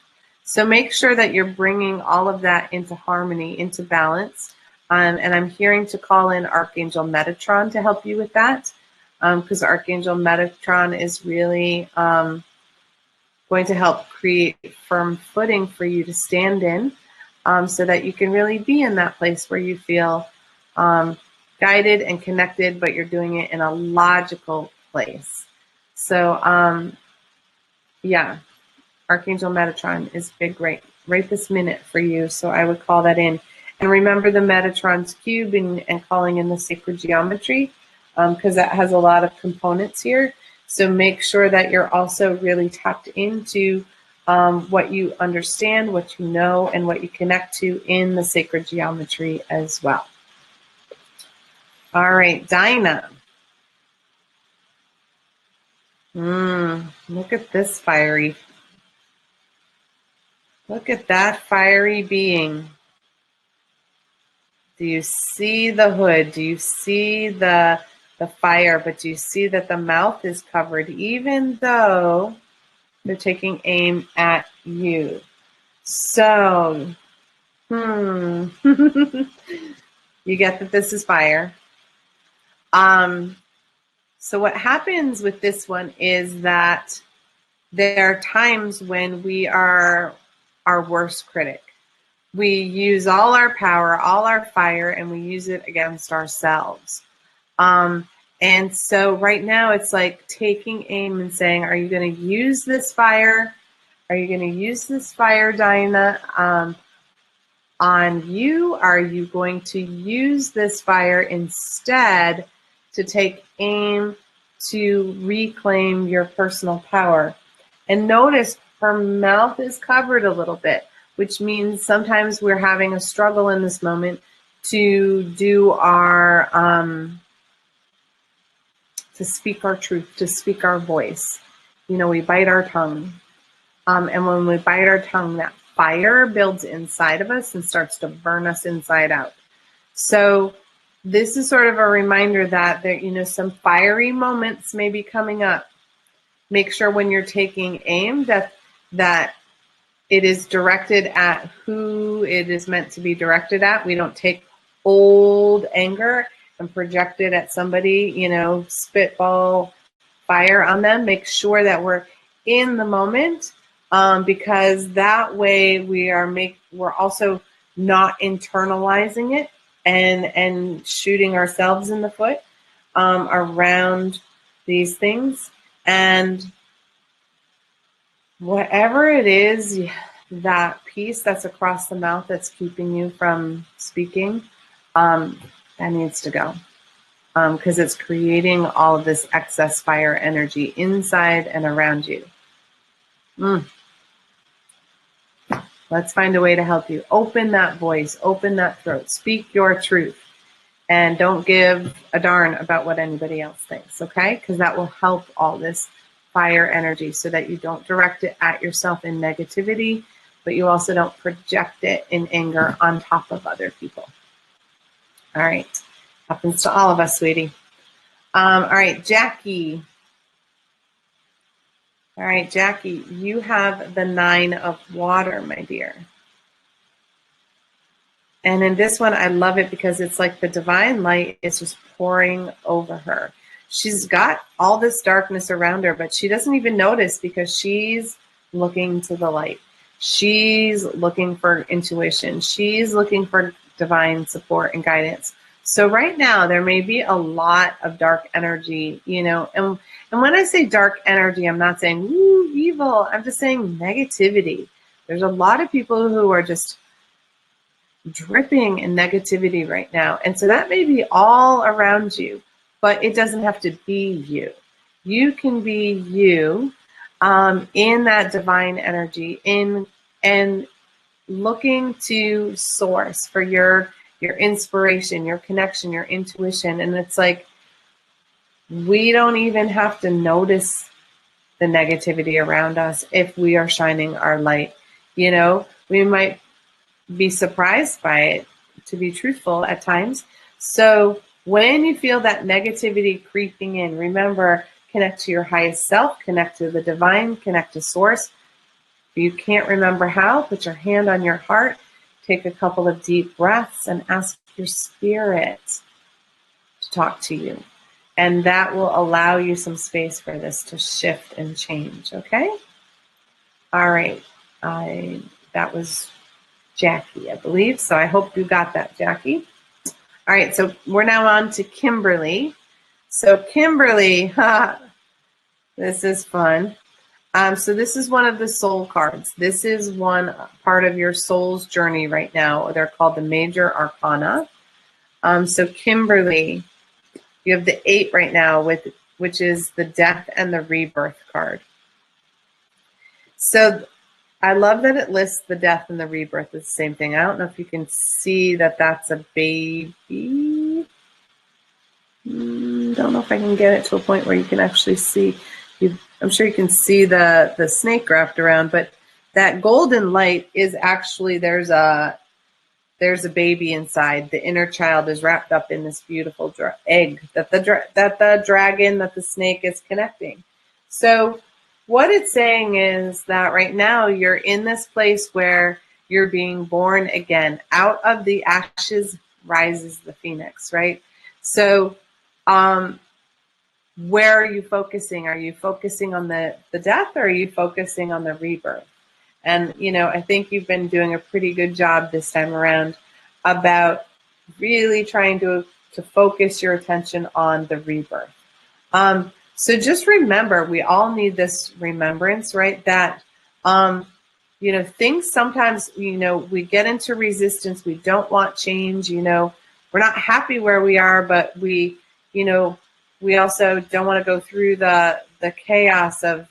So make sure that you're bringing all of that into harmony, into balance. And I'm hearing to call in Archangel Metatron to help you with that, because Archangel Metatron is really going to help create firm footing for you to stand in, so that you can really be in that place where you feel guided and connected, but you're doing it in a logical place. So, yeah, Archangel Metatron is big right this minute for you. So I would call that in. And remember the Metatron's cube and calling in the sacred geometry, because that has a lot of components here. So make sure that you're also really tapped into what you understand, what you know, and what you connect to in the sacred geometry as well. All right, Dinah. Look at this fiery. Look at that fiery being. Do you see the hood? Do you see the fire? But do you see that the mouth is covered, even though they're taking aim at you? So, you get that this is fire. So what happens with this one is that there are times when we are our worst critic. We use all our power, all our fire, and we use it against ourselves. And so right now it's like taking aim and saying, are you going to use this fire? Are you going to use this fire, Dinah, on you? Are you going to use this fire instead to take aim to reclaim your personal power? And notice her mouth is covered a little bit, which means sometimes we're having a struggle in this moment to do our, to speak our truth, to speak our voice. We bite our tongue. And when we bite our tongue, that fire builds inside of us and starts to burn us inside out. So this is sort of a reminder that there, some fiery moments may be coming up. Make sure when you're taking aim that it is directed at who it is meant to be directed at. We don't take old anger and project it at somebody, spitball fire on them. Make sure that we're in the moment, because that way we're also not internalizing it and shooting ourselves in the foot around these things. And whatever it is, that piece that's across the mouth that's keeping you from speaking, that needs to go, because it's creating all of this excess fire energy inside and around you. Let's find a way to help you. Open that voice, open that throat, speak your truth. And don't give a darn about what anybody else thinks, okay? Because that will help all this fire energy so that you don't direct it at yourself in negativity, but you also don't project it in anger on top of other people. All right. Happens to all of us, sweetie. All right, Jackie. All right, Jackie, you have the 9 of water, my dear. And in this one, I love it because it's like the divine light is just pouring over her. She's got all this darkness around her, but she doesn't even notice because she's looking to the light. She's looking for intuition. She's looking for divine support and guidance. So right now, there may be a lot of dark energy, you know, and when I say dark energy, I'm not saying, woo, evil. I'm just saying negativity. There's a lot of people who are just dripping in negativity right now. And so that may be all around you, but it doesn't have to be you. You can be you in that divine energy, and looking to source for your inspiration, your connection, your intuition. And it's like, we don't even have to notice the negativity around us if we are shining our light. You know, we might be surprised by it, to be truthful, at times. So when you feel that negativity creeping in, remember, connect to your highest self, connect to the divine, connect to source. If you can't remember how, put your hand on your heart, take a couple of deep breaths, and ask your spirit to talk to you. And that will allow you some space for this to shift and change, okay? All right. That was Jackie, I believe. So I hope you got that, Jackie. All right, so we're now on to Kimberly. So Kimberly, this is fun. So this is one of the soul cards. This is one part of your soul's journey right now. They're called the Major Arcana. So Kimberly, you have the 8 right now, which is the Death and the Rebirth card. So I love that it lists the death and the rebirth as the same thing. I don't know if you can see that that's a baby. Don't know if I can get it to a point where you can actually see. I'm sure you can see the snake wrapped around, but that golden light is actually, there's a baby inside. The inner child is wrapped up in this beautiful egg that the dragon, that the snake is connecting. So what it's saying is that right now you're in this place where you're being born again. Out of the ashes rises the phoenix, right? So where are you focusing? Are you focusing on the death, or are you focusing on the rebirth? And, you know, I think you've been doing a pretty good job this time around about really trying to focus your attention on the rebirth. So just remember, we all need this remembrance, right? That, you know, things sometimes, you know, we get into resistance. We don't want change. You know, we're not happy where we are, but we, you know, we also don't want to go through the chaos of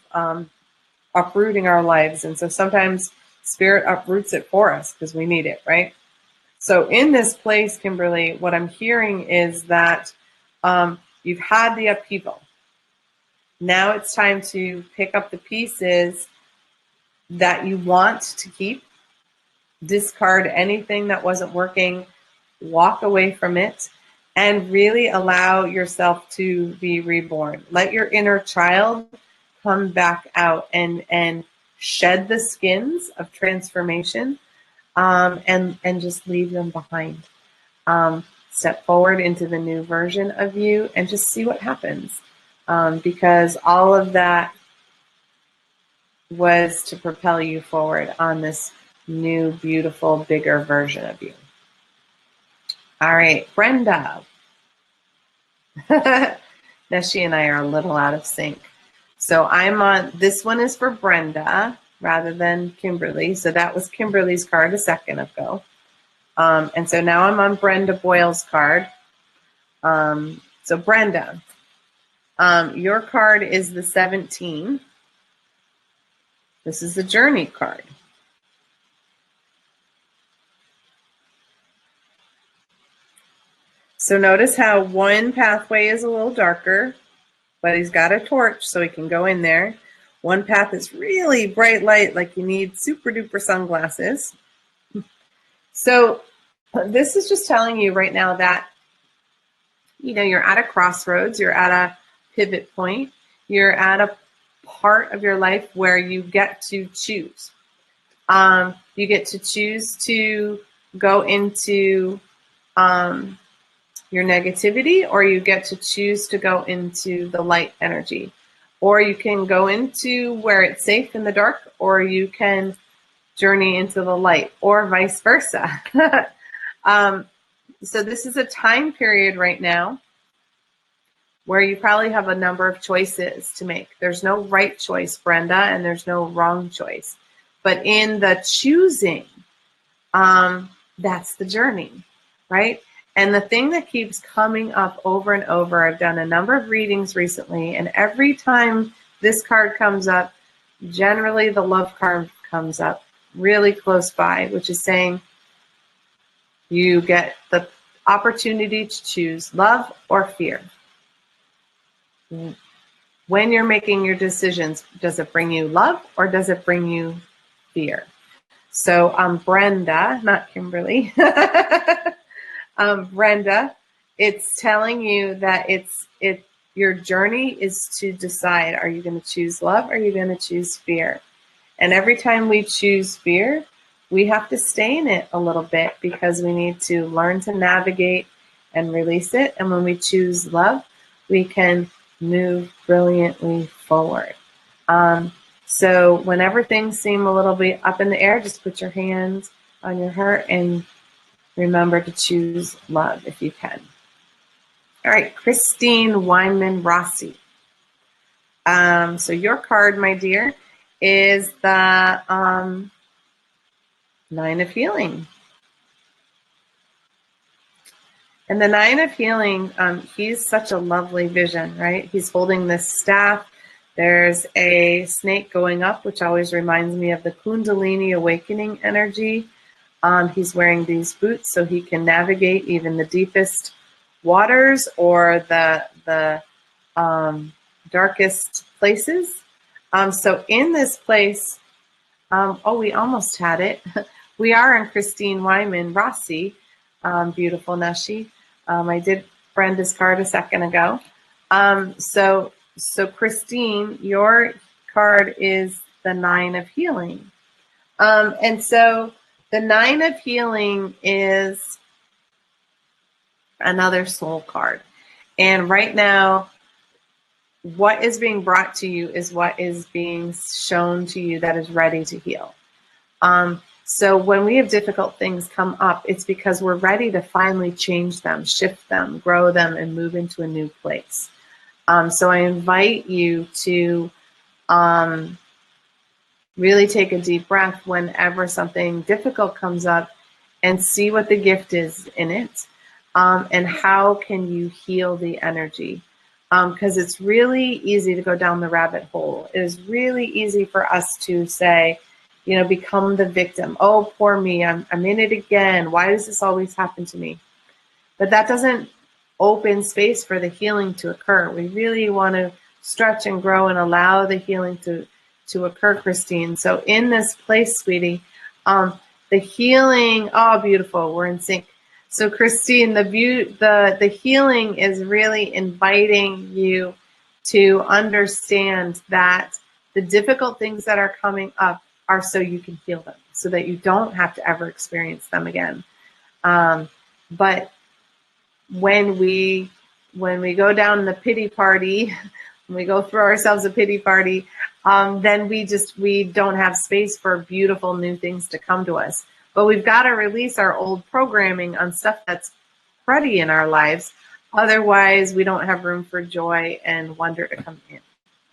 uprooting our lives. And so sometimes spirit uproots it for us because we need it, right? So in this place, Kimberly, what I'm hearing is that you've had the upheaval. Now it's time to pick up the pieces that you want to keep, discard anything that wasn't working, walk away from it, and really allow yourself to be reborn. Let your inner child come back out and shed the skins of transformation, and just leave them behind. Step forward into the new version of you and just see what happens. Because all of that was to propel you forward on this new, beautiful, bigger version of you. All right, Brenda. Now she and I are a little out of sync. So I'm on, this one is for Brenda rather than Kimberly. So that was Kimberly's card a second ago. And so now I'm on Brenda Boyle's card. So Brenda, your card is the 17. This is the Journey card. So notice how one pathway is a little darker, but he's got a torch so he can go in there. One path is really bright light, like you need super duper sunglasses. So this is just telling you right now that, you're at a crossroads, you're at a pivot point, you're at a part of your life where you get to choose. You get to choose to go into your negativity, or you get to choose to go into the light energy. Or you can go into where it's safe in the dark, or you can journey into the light, or vice versa. So this is a time period right now where you probably have a number of choices to make. There's no right choice, Brenda, and there's no wrong choice. But in the choosing, that's the journey, right? And the thing that keeps coming up over and over, I've done a number of readings recently, and every time this card comes up, generally the love card comes up really close by, which is saying you get the opportunity to choose love or fear. When you're making your decisions, does it bring you love or does it bring you fear? So Brenda, not Kimberly, Brenda, it's telling you that your journey is to decide, are you going to choose love or are you going to choose fear? And every time we choose fear, we have to stay in it a little bit because we need to learn to navigate and release it. And when we choose love, we can move brilliantly forward. So whenever things seem a little bit up in the air, just put your hands on your heart and remember to choose love if you can. All right, Christine Weinman Rossi. So your card, my dear, is the Nine of Healing. And the Nine of Healing, he's such a lovely vision, right? He's holding this staff. There's a snake going up, which always reminds me of the Kundalini awakening energy. He's wearing these boots so he can navigate even the deepest waters or the darkest places. So in this place, we almost had it. We are in Christine Wyman Rossi, beautiful Nashi. I did Brenda's card a second ago. So Christine, your card is the Nine of Healing. And so the Nine of Healing is another soul card. And right now, what is being brought to you is what is being shown to you that is ready to heal. So when we have difficult things come up, it's because we're ready to finally change them, shift them, grow them, and move into a new place. So I invite you to really take a deep breath whenever something difficult comes up and see what the gift is in it, and how can you heal the energy. Because it's really easy to go down the rabbit hole. It is really easy for us to say, become the victim. Oh, poor me, I'm in it again. Why does this always happen to me? But that doesn't open space for the healing to occur. We really want to stretch and grow and allow the healing to occur, Christine. So in this place, sweetie, the healing, oh, beautiful, we're in sync. So Christine, the healing is really inviting you to understand that the difficult things that are coming up are so you can heal them, so that you don't have to ever experience them again. But when we go down the pity party, when we go throw ourselves a pity party, then we don't have space for beautiful new things to come to us. But we've got to release our old programming on stuff that's cruddy in our lives. Otherwise, we don't have room for joy and wonder to come in.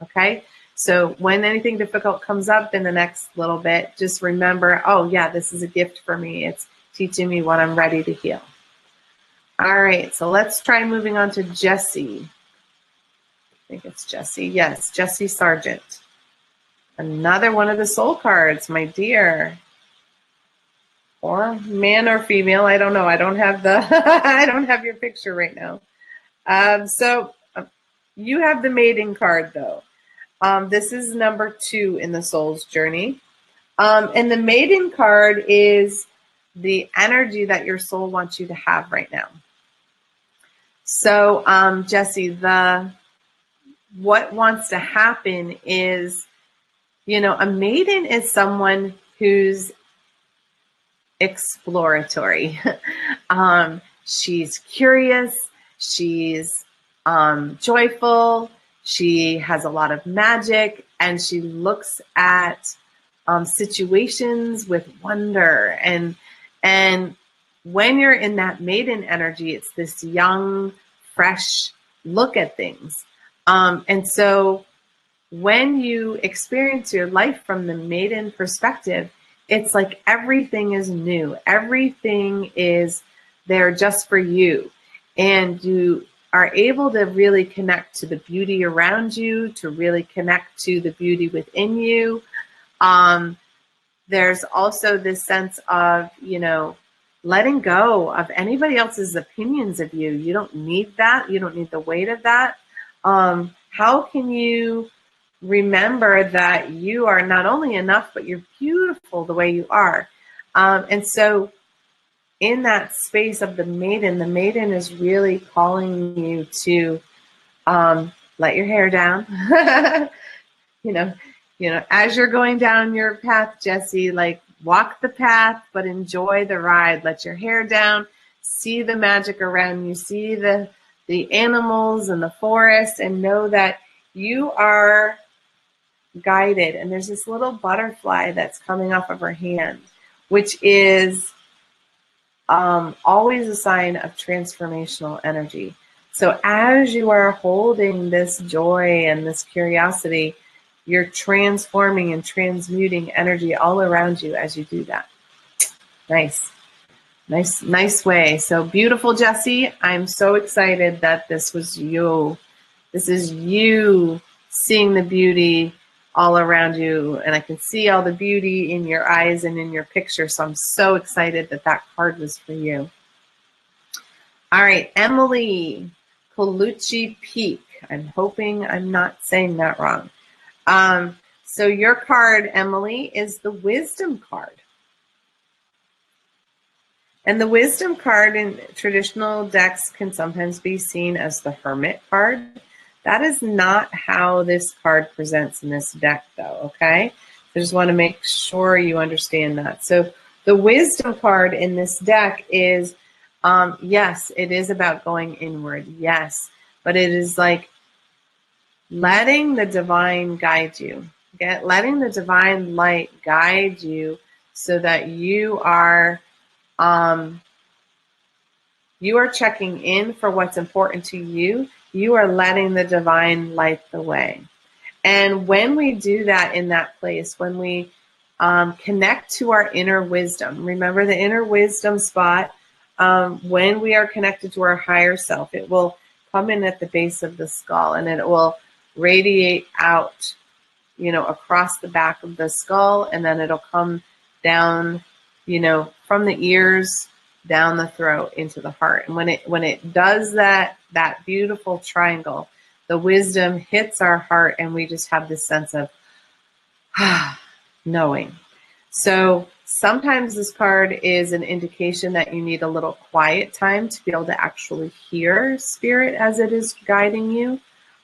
Okay? So when anything difficult comes up in the next little bit, just remember, oh, yeah, this is a gift for me. It's teaching me what I'm ready to heal. All right, so let's try moving on to Jessie. I think it's Jessie. Yes, Jessie Sargent. Another one of the soul cards, my dear. or man or female. I don't know. I don't have the I don't have your picture right now. So you have the maiden card though. This is number 2 in the soul's journey. And the maiden card is the energy that your soul wants you to have right now. So, Jesse, what wants to happen is, a maiden is someone who's exploratory. She's curious. She's joyful. She has a lot of magic, and she looks at situations with wonder. And when you're in that maiden energy, it's this young, fresh look at things. And so when you experience your life from the maiden perspective, it's like everything is new. Everything is there just for you. And you are able to really connect to the beauty around you, to really connect to the beauty within you. There's also this sense of, letting go of anybody else's opinions of you. You don't need that. You don't need the weight of that. How can you remember that you are not only enough, but you're beautiful the way you are? And so in that space of the maiden is really calling you to let your hair down. As you're going down your path, Jesse, like walk the path, but enjoy the ride. Let your hair down, see the magic around you, see the animals and the forest, and know that you are guided. And there's this little butterfly that's coming off of her hand, which is always a sign of transformational energy. So as you are holding this joy and this curiosity, you're transforming and transmuting energy all around you as you do that. Nice way. So beautiful, Jesse. I'm so excited that this was you. This is you seeing the beauty all around you. And I can see all the beauty in your eyes and in your picture. So I'm so excited that card was for you. All right, Emily Colucci Peak. I'm hoping I'm not saying that wrong. So your card, Emily, is the Wisdom card. And the Wisdom card in traditional decks can sometimes be seen as the Hermit card. That is not how this card presents in this deck, though, okay? I just want to make sure you understand that. So the Wisdom card in this deck is, yes, it is about going inward, yes, but it is like letting the divine guide you, letting the divine light guide you so that you are checking in for what's important to you. You are letting the divine light the way. And when we do that in that place, when we connect to our inner wisdom, remember the inner wisdom spot, when we are connected to our higher self, it will come in at the base of the skull, and it will radiate out, across the back of the skull, and then it'll come down, from the ears down the throat into the heart. And when it does that beautiful triangle, the wisdom hits our heart, and we just have this sense of knowing. So sometimes this card is an indication that you need a little quiet time to be able to actually hear spirit as it is guiding you.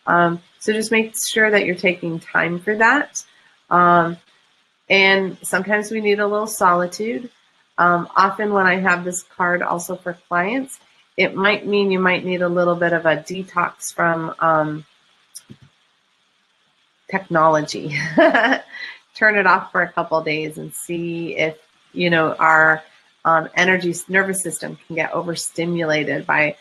So just make sure that you're taking time for that. And sometimes we need a little solitude. Often when I have this card also for clients, it might mean you might need a little bit of a detox from technology. Turn it off for a couple of days and see if, our nervous system can get overstimulated by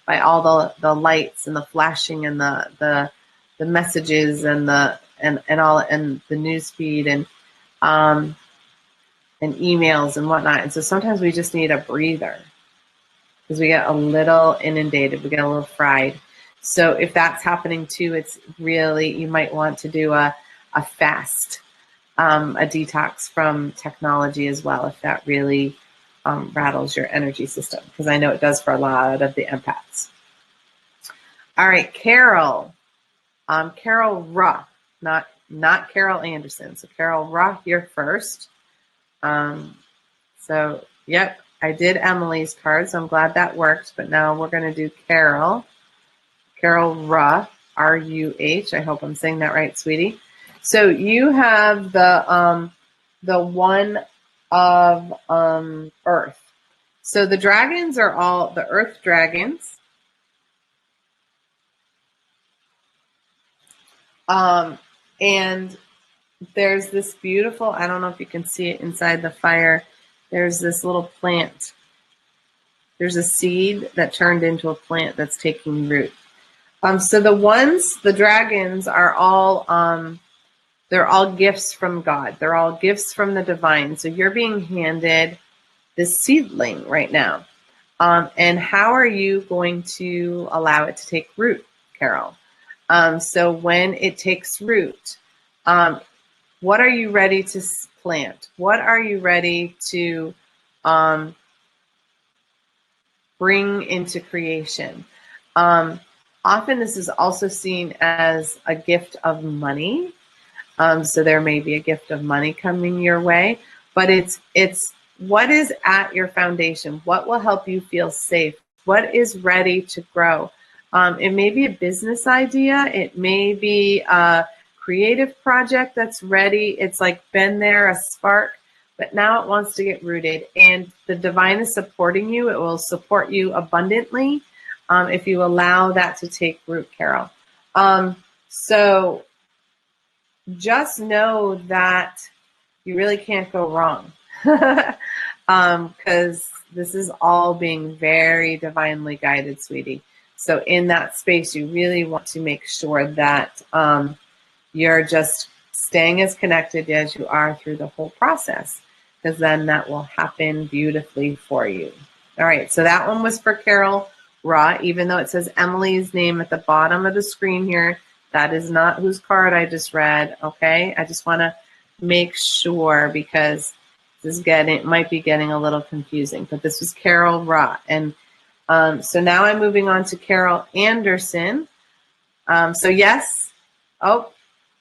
all the lights and the flashing and the messages and the news feed and emails and whatnot. And so sometimes we just need a breather because we get a little inundated, we get a little fried. So if that's happening too, it's really, you might want to do a fast, a detox from technology as well, if that really rattles your energy system, because I know it does for a lot of the empaths. All right, Carol. Carol Ruh, not Carol Anderson. So Carol Ruh, you're first. So, yep, I did Emily's card, so I'm glad that worked. But now we're going to do Carol. Carol Ruh, R-U-H. I hope I'm saying that right, sweetie. So you have the one of Earth. So the dragons are all the Earth dragons. And there's this beautiful, I don't know if you can see it inside the fire, there's this little plant. There's a seed that turned into a plant that's taking root. So the dragons are all, they're all gifts from God. They're all gifts from the divine. So you're being handed this seedling right now. And how are you going to allow it to take root, Carol? So when it takes root, what are you ready to plant? What are you ready to bring into creation? Often this is also seen as a gift of money. So there may be a gift of money coming your way, but it's what is at your foundation? What will help you feel safe? What is ready to grow? It may be a business idea. It may be a creative project that's ready. It's like been there, a spark, but now it wants to get rooted. And the divine is supporting you. It will support you abundantly if you allow that to take root, Carol. So just know that you really can't go wrong, because this is all being very divinely guided, sweetie. So in that space, you really want to make sure that you're just staying as connected as you are through the whole process, because then that will happen beautifully for you. All right, so that one was for Carol Ruh, even though it says Emily's name at the bottom of the screen here. That is not whose card I just read, okay? I just want to make sure, because this is might be getting a little confusing, but this was Carol Ruh. And so now I'm moving on to Carol Anderson. So yes, oh,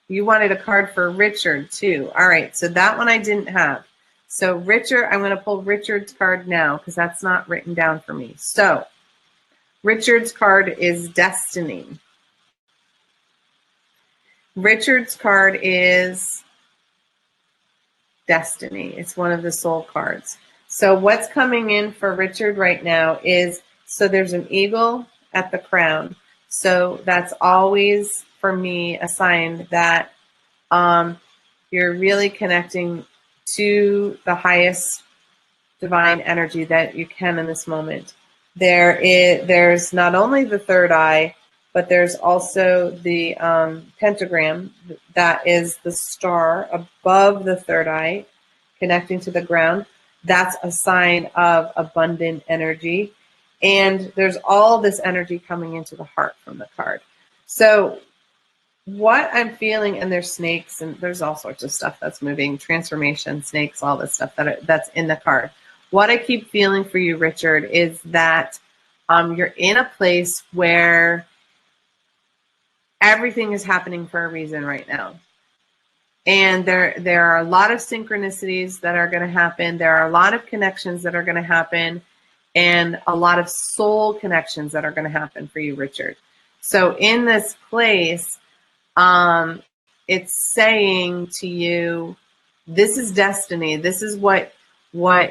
you wanted a card for Richard too. All right, so that one I didn't have. So Richard, I'm going to pull Richard's card now, because that's not written down for me. So Richard's card is Destiny. Richard's card is Destiny. It's one of the soul cards. So what's coming in for Richard right now is, so there's an eagle at the crown. So that's always, for me, a sign that you're really connecting to the highest divine energy that you can in this moment. There's not only the third eye, but there's also the pentagram that is the star above the third eye, connecting to the ground. That's a sign of abundant energy. And there's all this energy coming into the heart from the card. So what I'm feeling, and there's snakes, and there's all sorts of stuff that's moving, transformation, snakes, all this stuff that's in the card. What I keep feeling for you, Richard, is that you're in a place where everything is happening for a reason right now. And there are a lot of synchronicities that are going to happen. There are a lot of connections that are going to happen, and a lot of soul connections that are going to happen for you, Richard. So in this place, it's saying to you, this is destiny. This is what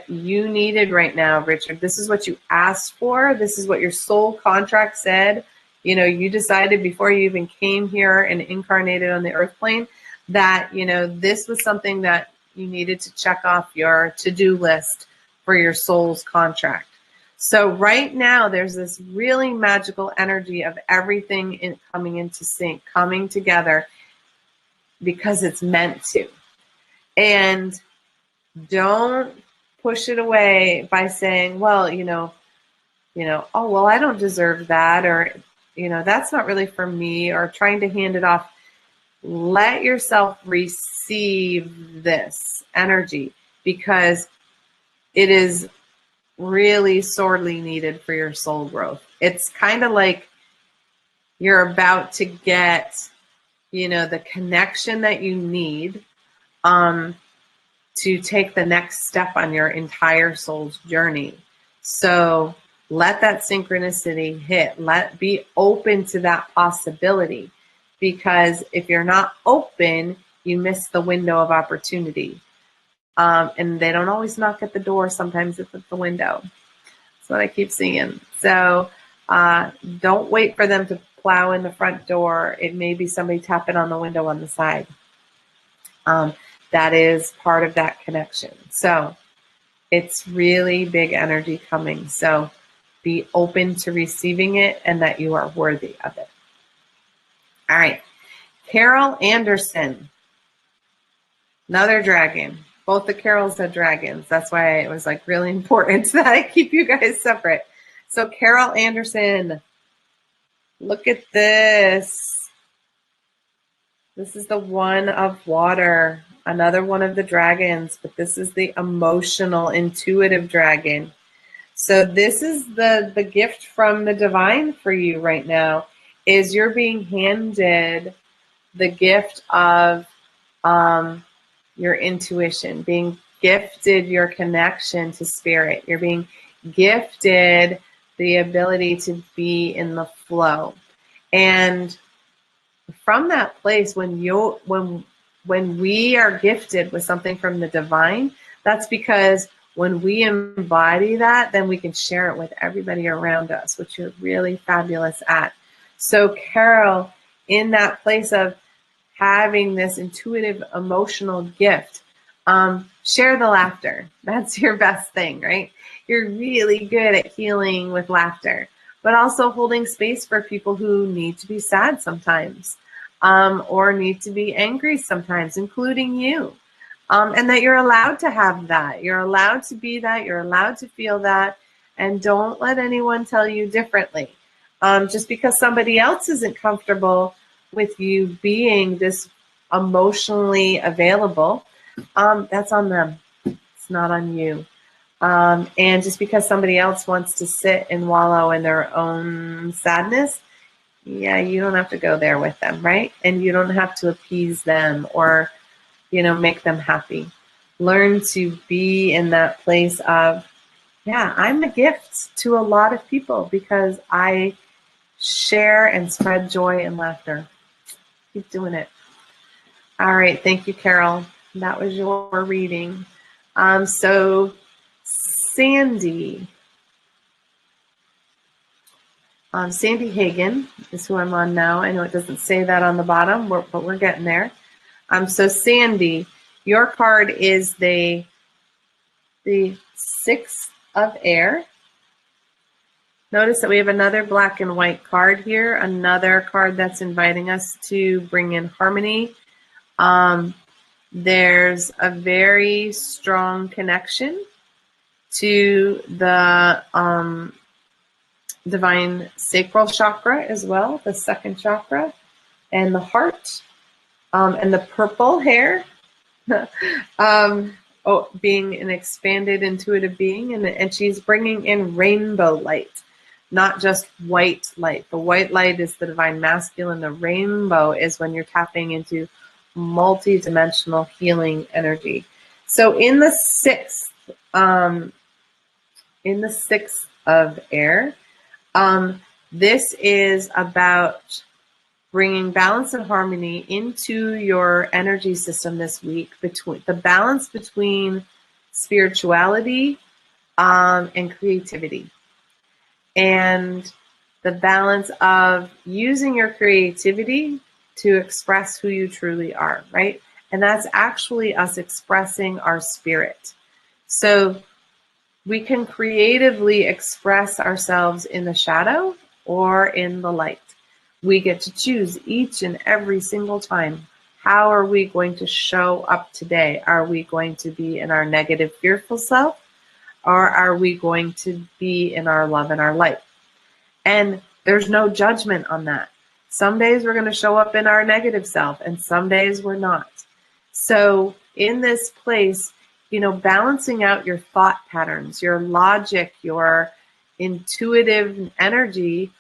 you needed right now, Richard. This is what you asked for. This is what your soul contract said. You know, you decided before you even came here and incarnated on the earth plane that, you know, this was something that you needed to check off your to-do list for your soul's contract. So right now there's this really magical energy of everything coming into sync, coming together, because it's meant to. And don't push it away by saying, well, oh, well, I don't deserve that, or, that's not really for me, or trying to hand it off. Let yourself receive this energy, because it is really sorely needed for your soul growth. It's kind of like you're about to get, the connection that you need to take the next step on your entire soul's journey. So let that synchronicity hit. Be open to that possibility, because if you're not open, you miss the window of opportunity. And they don't always knock at the door. Sometimes it's at the window. That's what I keep seeing. So don't wait for them to plow in the front door. It may be somebody tapping on the window on the side. That is part of that connection. So it's really big energy coming. So be open to receiving it and that you are worthy of it. All right. Carol Anderson. Another dragon. Both the Carols had dragons. That's why it was like really important that I keep you guys separate. So Carol Anderson, look at this. This is the one of water, another one of the dragons, but this is the emotional, intuitive dragon. So this is the gift from the divine for you right now, is you're being handed the gift of your intuition, being gifted your connection to spirit. You're being gifted the ability to be in the flow. And from that place, when we are gifted with something from the divine, that's because when we embody that, then we can share it with everybody around us, which you're really fabulous at. So Carol, in that place of having this intuitive emotional gift, share the laughter. That's your best thing, right? You're really good at healing with laughter, but also holding space for people who need to be sad sometimes, or need to be angry sometimes, including you. And that you're allowed to have that. You're allowed to be that. You're allowed to feel that. And don't let anyone tell you differently. Just because somebody else isn't comfortable with you being this emotionally available, that's on them. It's not on you. And just because somebody else wants to sit and wallow in their own sadness, yeah, you don't have to go there with them, right? And you don't have to appease them or, make them happy. Learn to be in that place of, yeah, I'm a gift to a lot of people because I share and spread joy and laughter. Keep doing it. All right. Thank you, Carol. That was your reading. So Sandy. Sandy Hagen is who I'm on now. I know it doesn't say that on the bottom, but we're getting there. So Sandy, your card is the Six of Air. Notice that we have another black and white card here, another card that's inviting us to bring in harmony. There's a very strong connection to the divine sacral chakra as well, the second chakra, and the heart, and the purple hair. Being an expanded intuitive being, and she's bringing in rainbow light, not just white light. The white light is the divine masculine. The rainbow is when you're tapping into multi-dimensional healing energy. So in the sixth of air, this is about bringing balance and harmony into your energy system this week, between the balance between spirituality and creativity, and the balance of using your creativity to express who you truly are, right? And that's actually us expressing our spirit. So we can creatively express ourselves in the shadow or in the light. We get to choose each and every single time. How are we going to show up today? Are we going to be in our negative, fearful self? Or are we going to be in our love and our light? And there's no judgment on that. Some days we're going to show up in our negative self, and some days we're not. So in this place, balancing out your thought patterns, your logic, your intuitive energy.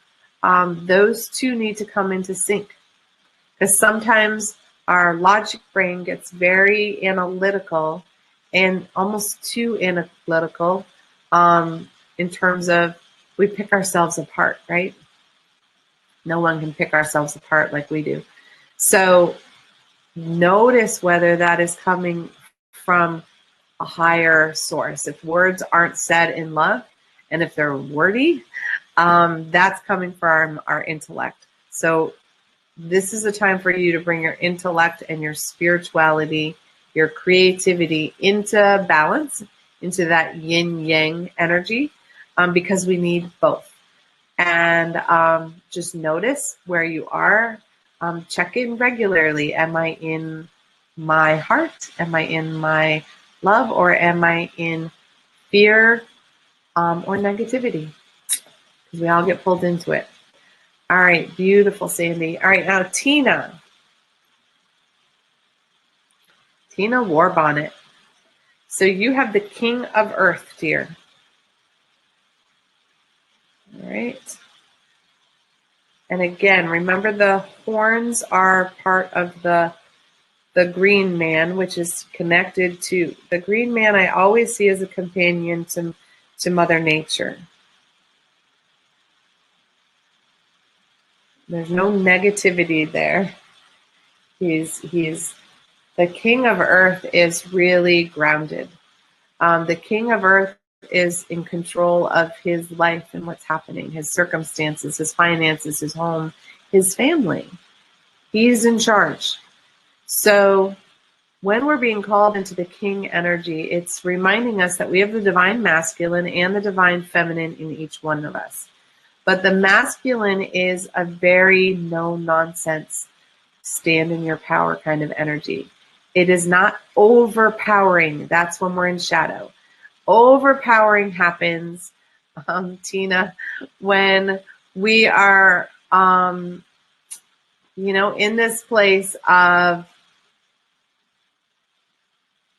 Those two need to come into sync, because sometimes our logic brain gets very analytical and almost too analytical, in terms of we pick ourselves apart, right? No one can pick ourselves apart like we do. So notice whether that is coming from a higher source. If words aren't said in love, and if they're wordy, that's coming from our intellect. So this is a time for you to bring your intellect and your spirituality, your creativity into balance, into that yin yang energy, because we need both. And just notice where you are. Check in regularly. Am I in my heart? Am I in my love? Or am I in fear or negativity? Because we all get pulled into it. All right, beautiful, Sandy. All right, now Tina. Tina Warbonnet. So you have the King of Earth, dear. All right. And again, remember the horns are part of the green man, which is connected to the green man. I always see as a companion to Mother Nature. There's no negativity there. He's the King of Earth is really grounded. The King of Earth is in control of his life and what's happening, his circumstances, his finances, his home, his family. He's in charge. So when we're being called into the King energy, it's reminding us that we have the divine masculine and the divine feminine in each one of us. But the masculine is a very no-nonsense, stand in your power kind of energy. It is not overpowering. That's when we're in shadow. Overpowering happens, Tina, when we are, in this place of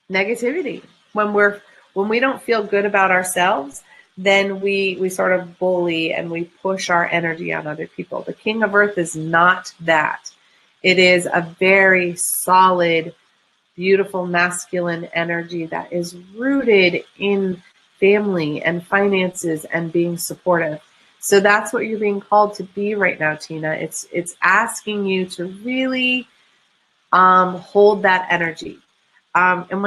negativity. When we don't feel good about ourselves, then we sort of bully and we push our energy on other people. The King of Earth is not that. It is a very solid, beautiful masculine energy that is rooted in family and finances and being supportive. So that's what you're being called to be right now, Tina. It's asking you to really hold that energy. And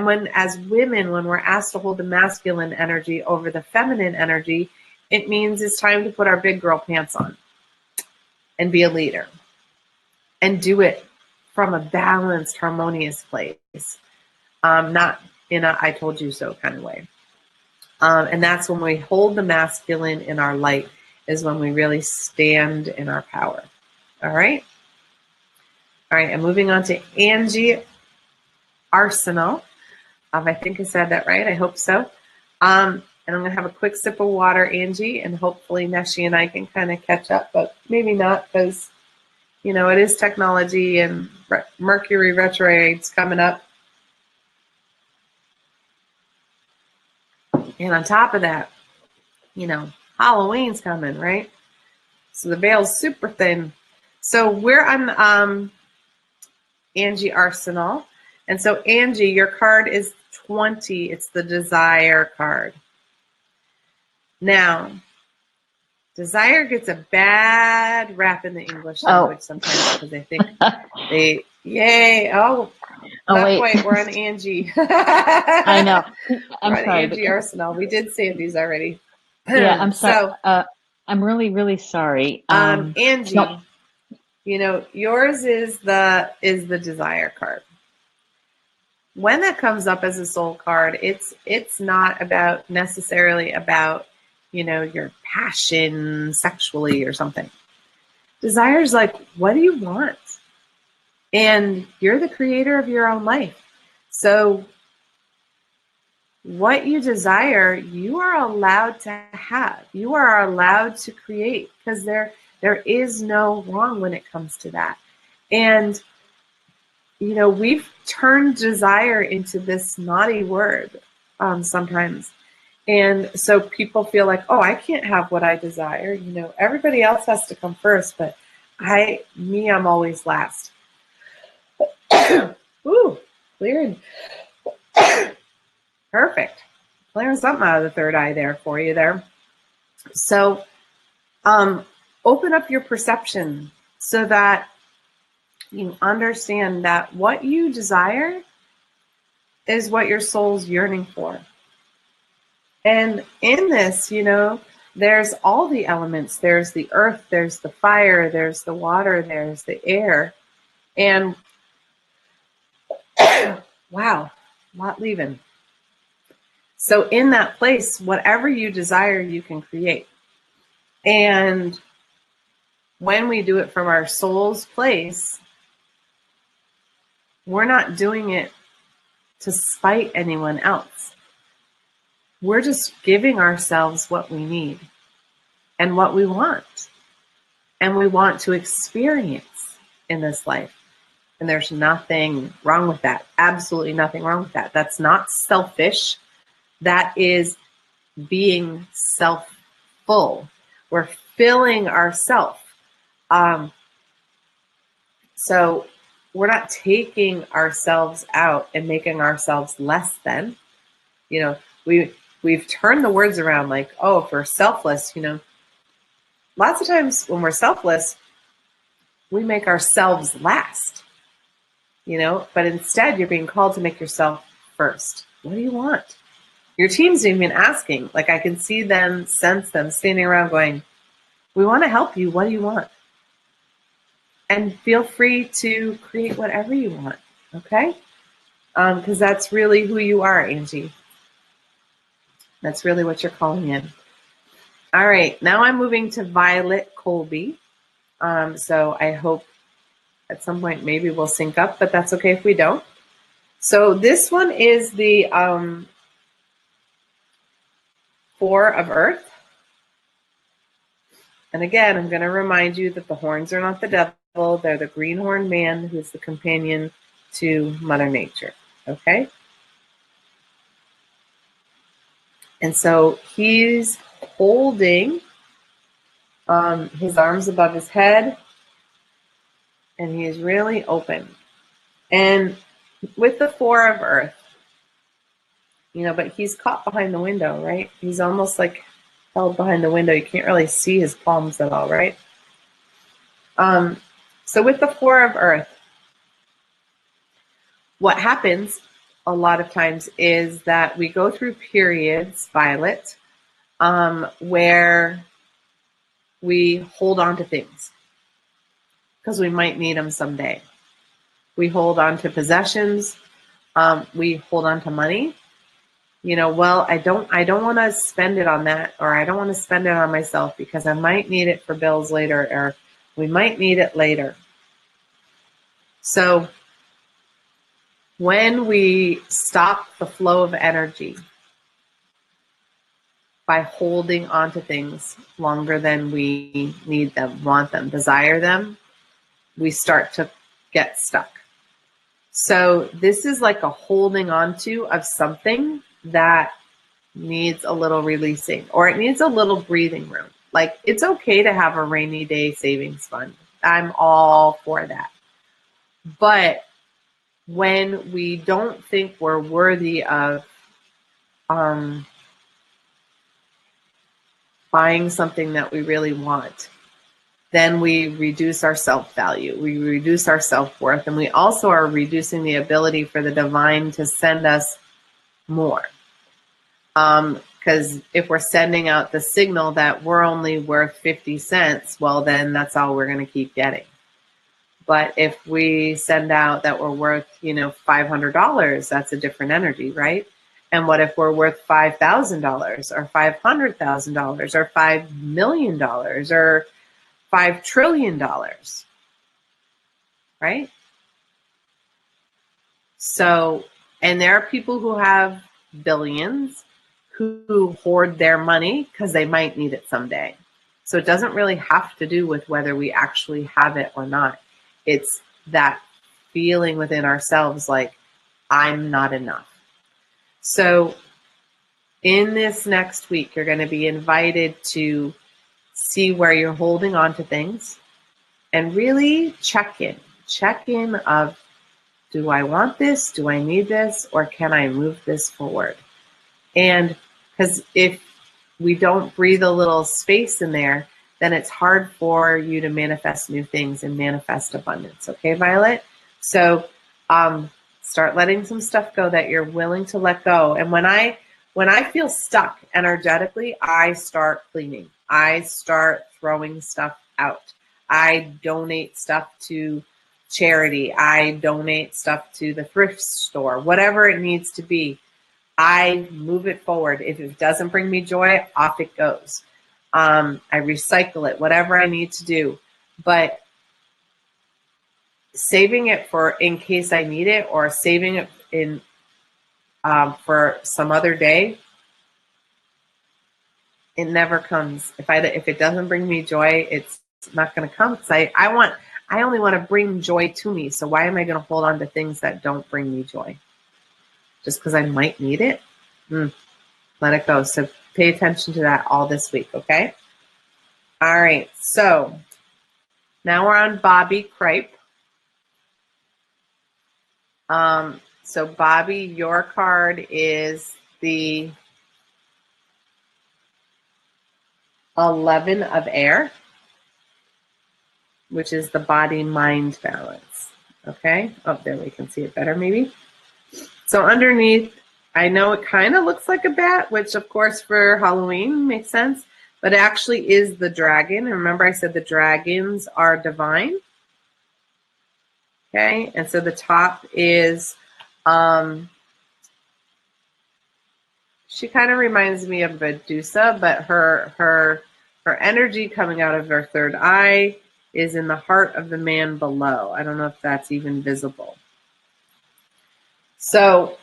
when as women, when we're asked to hold the masculine energy over the feminine energy, it means it's time to put our big girl pants on and be a leader and do it from a balanced, harmonious place, not in a I told you so kind of way. And that's when we hold the masculine in our light, is when we really stand in our power. All right? All right, and moving on to Angie Arsenal. I think I said that right. I hope so. And I'm going to have a quick sip of water, Angie, and hopefully Neshi and I can kind of catch up, but maybe not, because, it is technology and Mercury retrogrades coming up. And on top of that, Halloween's coming, right? So the veil's super thin. So we're on Angie Arsenal. And so, Angie, your card is 20. It's the desire card. Now, desire gets a bad rap in the English language sometimes, because they think yay. Oh, not wait. quite. We're on Angie. I know. We're on sorry, Angie Arsenal. We did Sandy's already. Yeah, I'm sorry. So, I'm really, really sorry. Angie, no. Yours is the desire card. When that comes up as a soul card, it's not about necessarily about, your passion sexually or something. Desire is like, what do you want? And you're the creator of your own life. So what you desire, you are allowed to have. You are allowed to create, because there is no wrong when it comes to that. And we've turned desire into this naughty word sometimes. And so people feel like, oh, I can't have what I desire. Everybody else has to come first, but I'm always last. Ooh, cleared. Perfect. Clearing something out of the third eye there for you there. So open up your perception so that you understand that what you desire is what your soul's yearning for. And in this, there's all the elements. There's the earth, there's the fire, there's the water, there's the air. And wow, a lot leaving. So in that place, whatever you desire, you can create. And when we do it from our soul's place, we're not doing it to spite anyone else. We're just giving ourselves what we need and what we want. And we want to experience in this life. And there's nothing wrong with that. Absolutely nothing wrong with that. That's not selfish. That is being self-full. We're filling ourselves. So we're not taking ourselves out and making ourselves less than. We've turned the words around like, oh, if we're selfless, lots of times when we're selfless, we make ourselves last, but instead you're being called to make yourself first. What do you want? Your team's even asking, like I can see them, sense them standing around going, we want to help you. What do you want? And feel free to create whatever you want. Okay. Because that's really who you are, Angie. That's really what you're calling in. All right, now I'm moving to Violet Colby. So I hope at some point maybe we'll sync up, but that's okay if we don't. So this one is the 4 of Earth. And again, I'm going to remind you that the horns are not the devil. They're the greenhorn man who's the companion to Mother Nature. Okay? And so he's holding his arms above his head, and he is really open. And with the 4 of Earth, but he's caught behind the window, right? He's almost like held behind the window. You can't really see his palms at all, right? So with the 4 of Earth, what happens a lot of times is that we go through periods, Violet, where we hold on to things because we might need them someday. We hold on to possessions. We hold on to money. Well, I don't want to spend it on that, or I don't want to spend it on myself because I might need it for bills later, or we might need it later. So when we stop the flow of energy by holding on to things longer than we need them, want them, desire them, we start to get stuck. So this is like a holding on to of something that needs a little releasing, or it needs a little breathing room. Like, it's okay to have a rainy day savings fund. I'm all for that. But when we don't think we're worthy of buying something that we really want, then we reduce our self-value, we reduce our self-worth, and we also are reducing the ability for the divine to send us more. Because if we're sending out the signal that we're only worth 50 cents, well, then that's all we're going to keep getting. But if we send out that we're worth, $500, that's a different energy, right? And what if we're worth $5,000 or $500,000 or $5 million or $5 trillion, right? So, and there are people who have billions who hoard their money because they might need it someday. So it doesn't really have to do with whether we actually have it or not. It's that feeling within ourselves like, I'm not enough. So in this next week, you're going to be invited to see where you're holding on to things and really check in of, do I want this? Do I need this? Or can I move this forward? And because if we don't breathe a little space in there, then it's hard for you to manifest new things and manifest abundance. Okay, Violet? So start letting some stuff go that you're willing to let go. And when I feel stuck energetically, I start cleaning. I start throwing stuff out. I donate stuff to charity. I donate stuff to the thrift store, whatever it needs to be. I move it forward. If it doesn't bring me joy, off it goes. I recycle it, whatever I need to do. But saving it for in case I need it, or saving it in for some other day, it never comes. If it doesn't bring me joy, it's not going to come. Because I only want to bring joy to me. So why am I going to hold on to things that don't bring me joy? Just because I might need it? Let it go. So pay attention to that all this week, okay? All right. So now we're on Bobby Cripe. So Bobby, your card is the 11 of air, which is the body-mind balance. Okay? Oh, there we can see it better maybe. So underneath, I know it kind of looks like a bat, which of course for Halloween makes sense, but it actually is the dragon. And remember I said the dragons are divine. Okay? And so the top is, she kind of reminds me of Medusa, but her energy coming out of her third eye is in the heart of the man below. I don't know if that's even visible. So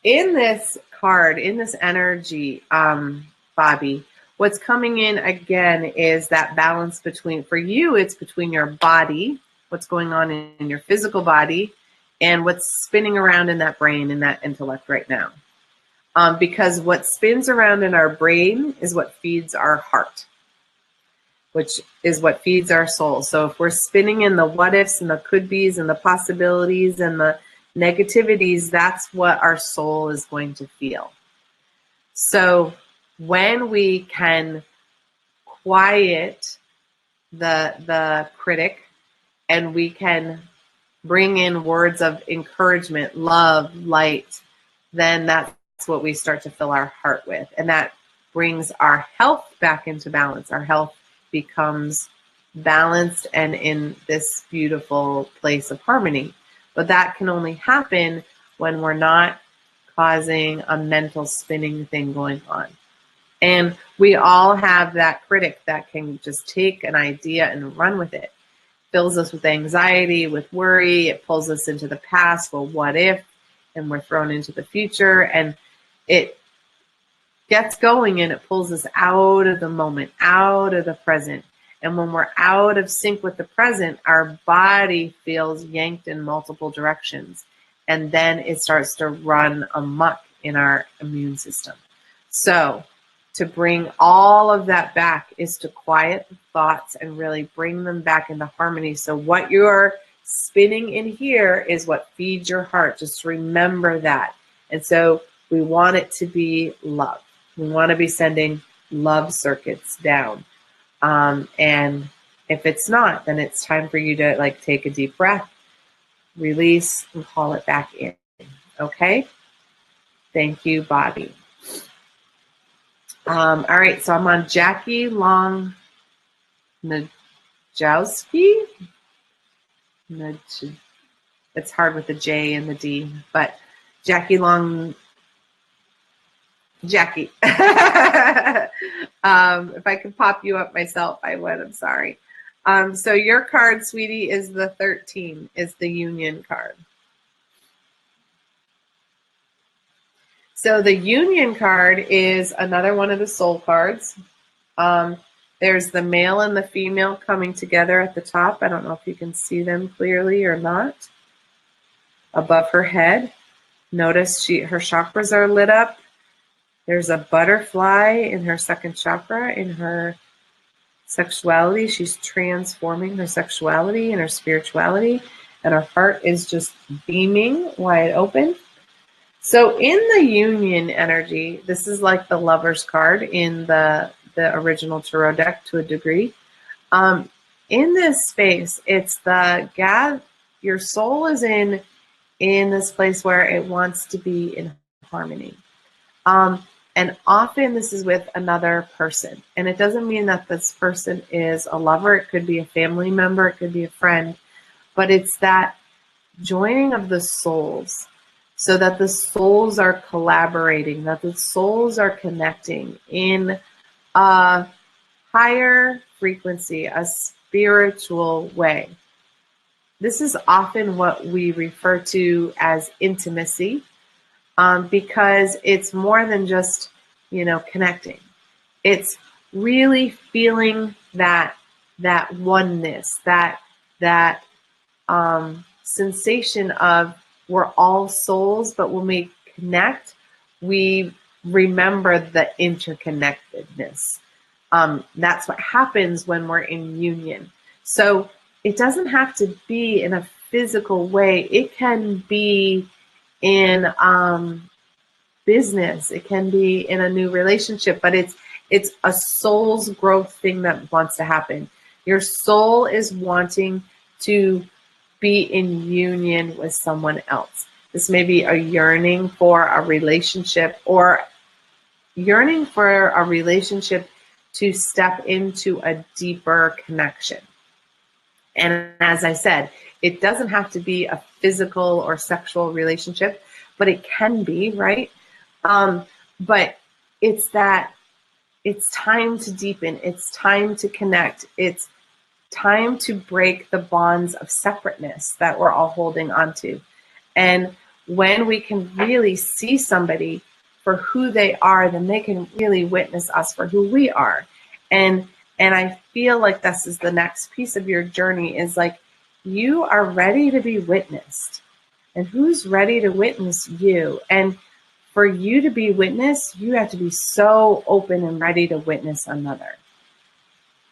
in this card, in this energy, Bobby, what's coming in again is that balance between, for you, it's between your body, what's going on in your physical body, and what's spinning around in that brain, in that intellect right now. Because what spins around in our brain is what feeds our heart, which is what feeds our soul. So if we're spinning in the what ifs and the could be's and the possibilities and the negativities, that's what our soul is going to feel. So when we can quiet the critic and we can bring in words of encouragement, love, light, then that's what we start to fill our heart with. And that brings our health back into balance. Our health becomes balanced and in this beautiful place of harmony. But that can only happen when we're not causing a mental spinning thing going on. And we all have that critic that can just take an idea and run with it. Fills us with anxiety, with worry. It pulls us into the past. Well, what if? And we're thrown into the future. And it gets going and it pulls us out of the moment, out of the present. And when we're out of sync with the present, our body feels yanked in multiple directions. And then it starts to run amok in our immune system. So to bring all of that back is to quiet the thoughts and really bring them back into harmony. So what you're spinning in here is what feeds your heart. Just remember that. And so we want it to be love. We want to be sending love circuits down. And if it's not, then it's time for you to take a deep breath, release, and call it back in. Okay? Thank you, Bobby. All right, so I'm on Jackie Long Najowski. It's hard with the J and the D, but Jackie Long. Jackie. If I could pop you up myself, I would. I'm sorry. So your card, sweetie, is the 13, is the union card. So the union card is another one of the soul cards. There's the male and the female coming together at the top. I don't know if you can see them clearly or not. above her head. Notice her chakras are lit up. There's a butterfly in her second chakra, in her sexuality. She's transforming her sexuality and her spirituality, and her heart is just beaming wide open. So in the union energy, this is like the Lover's card in the original tarot deck to a degree. In this space, it's your soul is in this place where it wants to be in harmony. And often this is with another person. And it doesn't mean that this person is a lover. It could be a family member. It could be a friend. But it's that joining of the souls, so that the souls are collaborating, that the souls are connecting in a higher frequency, a spiritual way. This is often what we refer to as intimacy, because it's more than just, connecting. It's really feeling that oneness, that sensation of we're all souls, but when we connect, we remember the interconnectedness. That's what happens when we're in union. So it doesn't have to be in a physical way. It can be in business. It can be in a new relationship, but it's a soul's growth thing that wants to happen. Your soul is wanting to be in union with someone else. This may be a yearning for a relationship, or yearning for a relationship to step into a deeper connection. And as I said, it doesn't have to be a physical or sexual relationship, but it can be, right? But it's time to deepen. It's time to connect. It's time to break the bonds of separateness that we're all holding onto. And when we can really see somebody for who they are, then they can really witness us for who we are. And I feel like this is the next piece of your journey, is like, you are ready to be witnessed. And who's ready to witness you? And for you to be witnessed, you have to be so open and ready to witness another.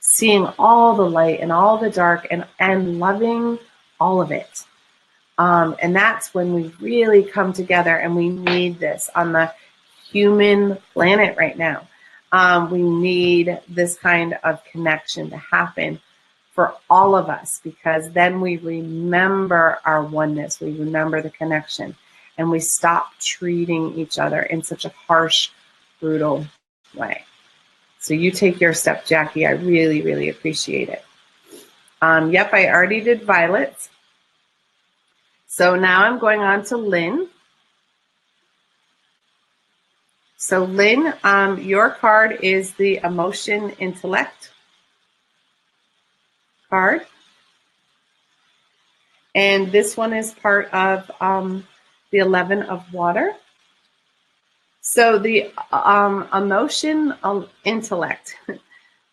Seeing all the light and all the dark, and loving all of it. And that's when we really come together, and we need this on the human planet right now. We need this kind of connection to happen for all of us, because then we remember our oneness, we remember the connection, and we stop treating each other in such a harsh, brutal way. So you take your step, Jackie. I really, really appreciate it. Yep, I already did Violet. So now I'm going on to Lynn. So Lynn, your card is the Emotion Intellect card. And this one is part of the 11 of Water. So the emotion intellect,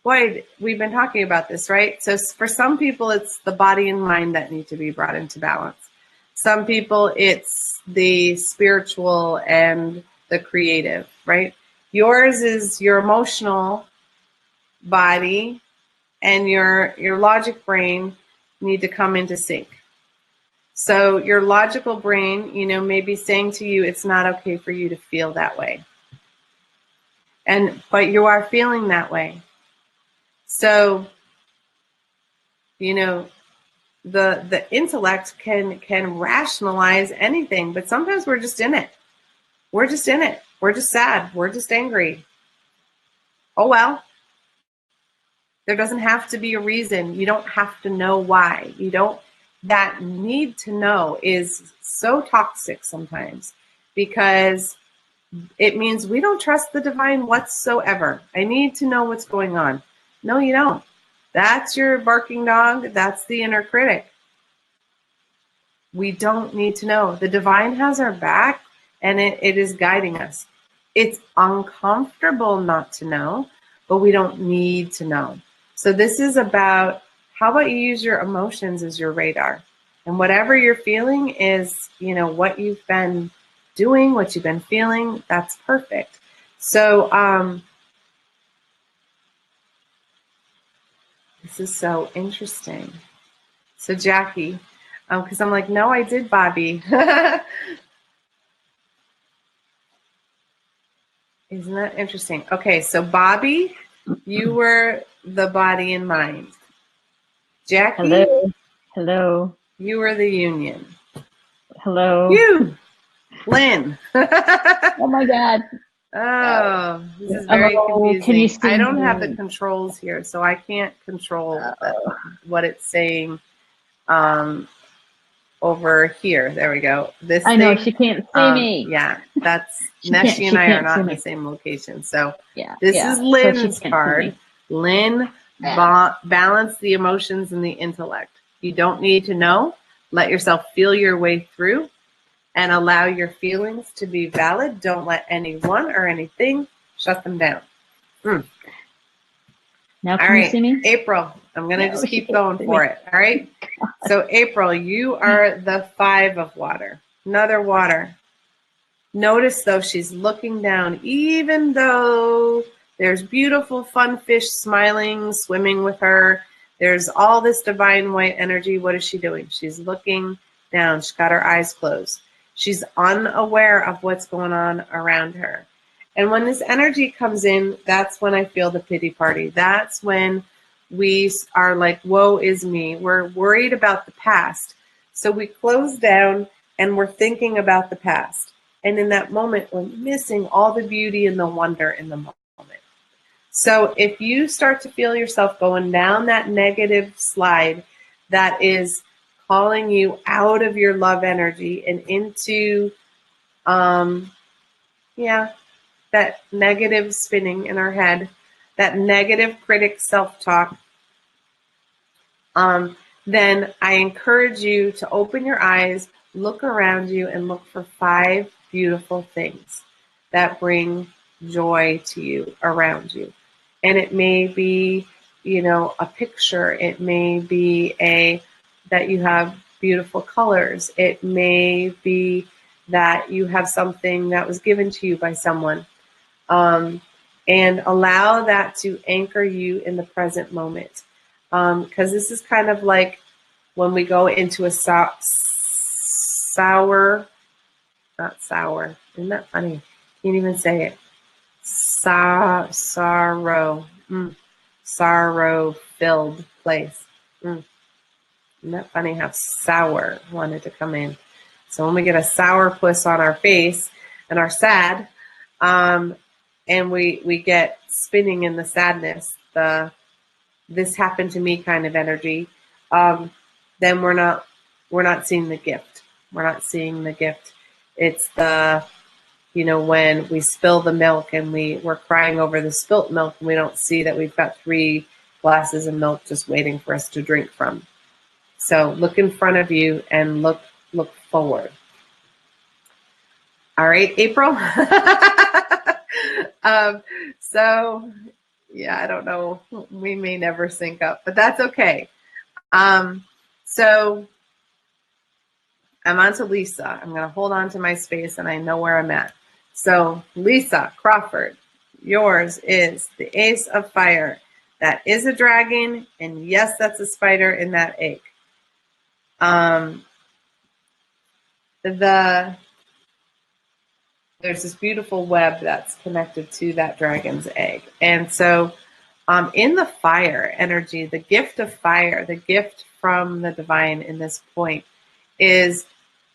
boy, we've been talking about this, right? So for some people, it's the body and mind that need to be brought into balance. Some people, it's the spiritual and the creative, right? Yours is your emotional body and your logic brain need to come into sync. So your logical brain, may be saying to you, it's not okay for you to feel that way. But you are feeling that way. So, the intellect can rationalize anything, but sometimes we're just in it. We're just in it. We're just sad. We're just angry. Oh, well. There doesn't have to be a reason. You don't have to know why. That need to know is so toxic sometimes, because it means we don't trust the divine whatsoever. I need to know what's going on. No, you don't. That's your barking dog. That's the inner critic. We don't need to know. The divine has our back, and it is guiding us. It's uncomfortable not to know, but we don't need to know. So this is about, how about you use your emotions as your radar? And whatever you're feeling is, you know, what you've been doing, what you've been feeling, that's perfect. So, this is so interesting. So Jackie, because I'm like, no, I did, Bobby. Isn't that interesting? Okay, so Bobby, you were the body and mind. Jackie, Hello. Hello. you were the union. Hello. You, Lynn. Oh my God. Oh, this is very Hello. confusing. Can you see I don't have the me? controls here, so I can't control Oh. what it's saying over here. There we go. This I know thing. she can't see me. Yeah, that's She Neshi and she I are can't see not in me. the same location. So Yeah. this Yeah. is So she Lynn's can't card. see me. Lynn, Yeah. balance the emotions and the intellect. You don't need to know. Let yourself feel your way through and allow your feelings to be valid. Don't let anyone or anything shut them down. Now All can you right, see me? April, I'm going to No, just she keep can't going see for me. it. All right. So April, you are the 5 of water. Another water. Notice though she's looking down, even though there's beautiful fun fish smiling, swimming with her. There's all this divine white energy. What is she doing? She's looking down. She's got her eyes closed. She's unaware of what's going on around her. And when this energy comes in, that's when I feel the pity party. That's when we are like, woe is me. We're worried about the past. So we close down and we're thinking about the past. And in that moment, we're missing all the beauty and the wonder in the moment. So if you start to feel yourself going down that negative slide that is calling you out of your love energy and into, that negative spinning in our head, that negative critic self-talk, then I encourage you to open your eyes, look around you, and look for 5 beautiful things that bring joy to you around you. And it may be, you know, a picture. It may be that you have beautiful colors. It may be that you have something that was given to you by someone. And allow that to anchor you in the present moment. Because this is kind of like when we go into a not sour, isn't that funny? Can't even say it. Sorrow-filled place. Isn't that funny how sour wanted to come in? So when we get a sour puss on our face and are sad, and we get spinning in the sadness, the this happened to me kind of energy, then we're not seeing the gift. We're not seeing the gift. It's the, you know, when we spill the milk and we're crying over the spilt milk and we don't see that we've got 3 glasses of milk just waiting for us to drink from. So look in front of you and look forward. All right, April. So yeah, I don't know. We may never sync up, but that's okay. So I'm on to Lisa. I'm going to hold on to my space and I know where I'm at. So Lisa Crawford, yours is the Ace of Fire. That is a dragon, and yes, that's a spider in that egg. There's this beautiful web that's connected to that dragon's egg. And so in the fire energy, the gift of fire, the gift from the divine in this point is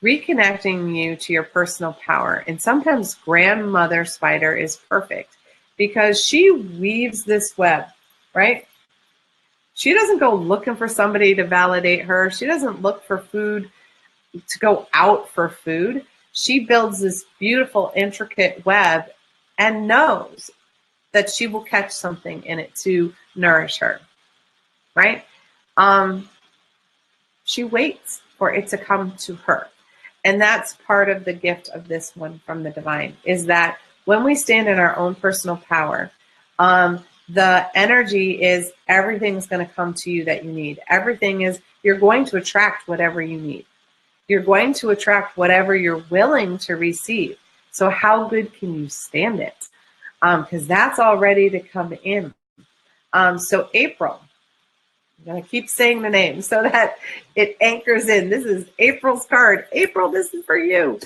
reconnecting you to your personal power. And sometimes grandmother spider is perfect because she weaves this web, right? She doesn't go looking for somebody to validate her. She doesn't look for food to go out for food. She builds this beautiful, intricate web and knows that she will catch something in it to nourish her, right? She waits for it to come to her. And that's part of the gift of this one from the divine, is that when we stand in our own personal power, the energy is everything's going to come to you that you need. Everything is you're going to attract whatever you need. You're going to attract whatever you're willing to receive. So how good can you stand it? Because that's all ready to come in. So April, I'm going to keep saying the name so that it anchors in. This is April's card. April, this is for you.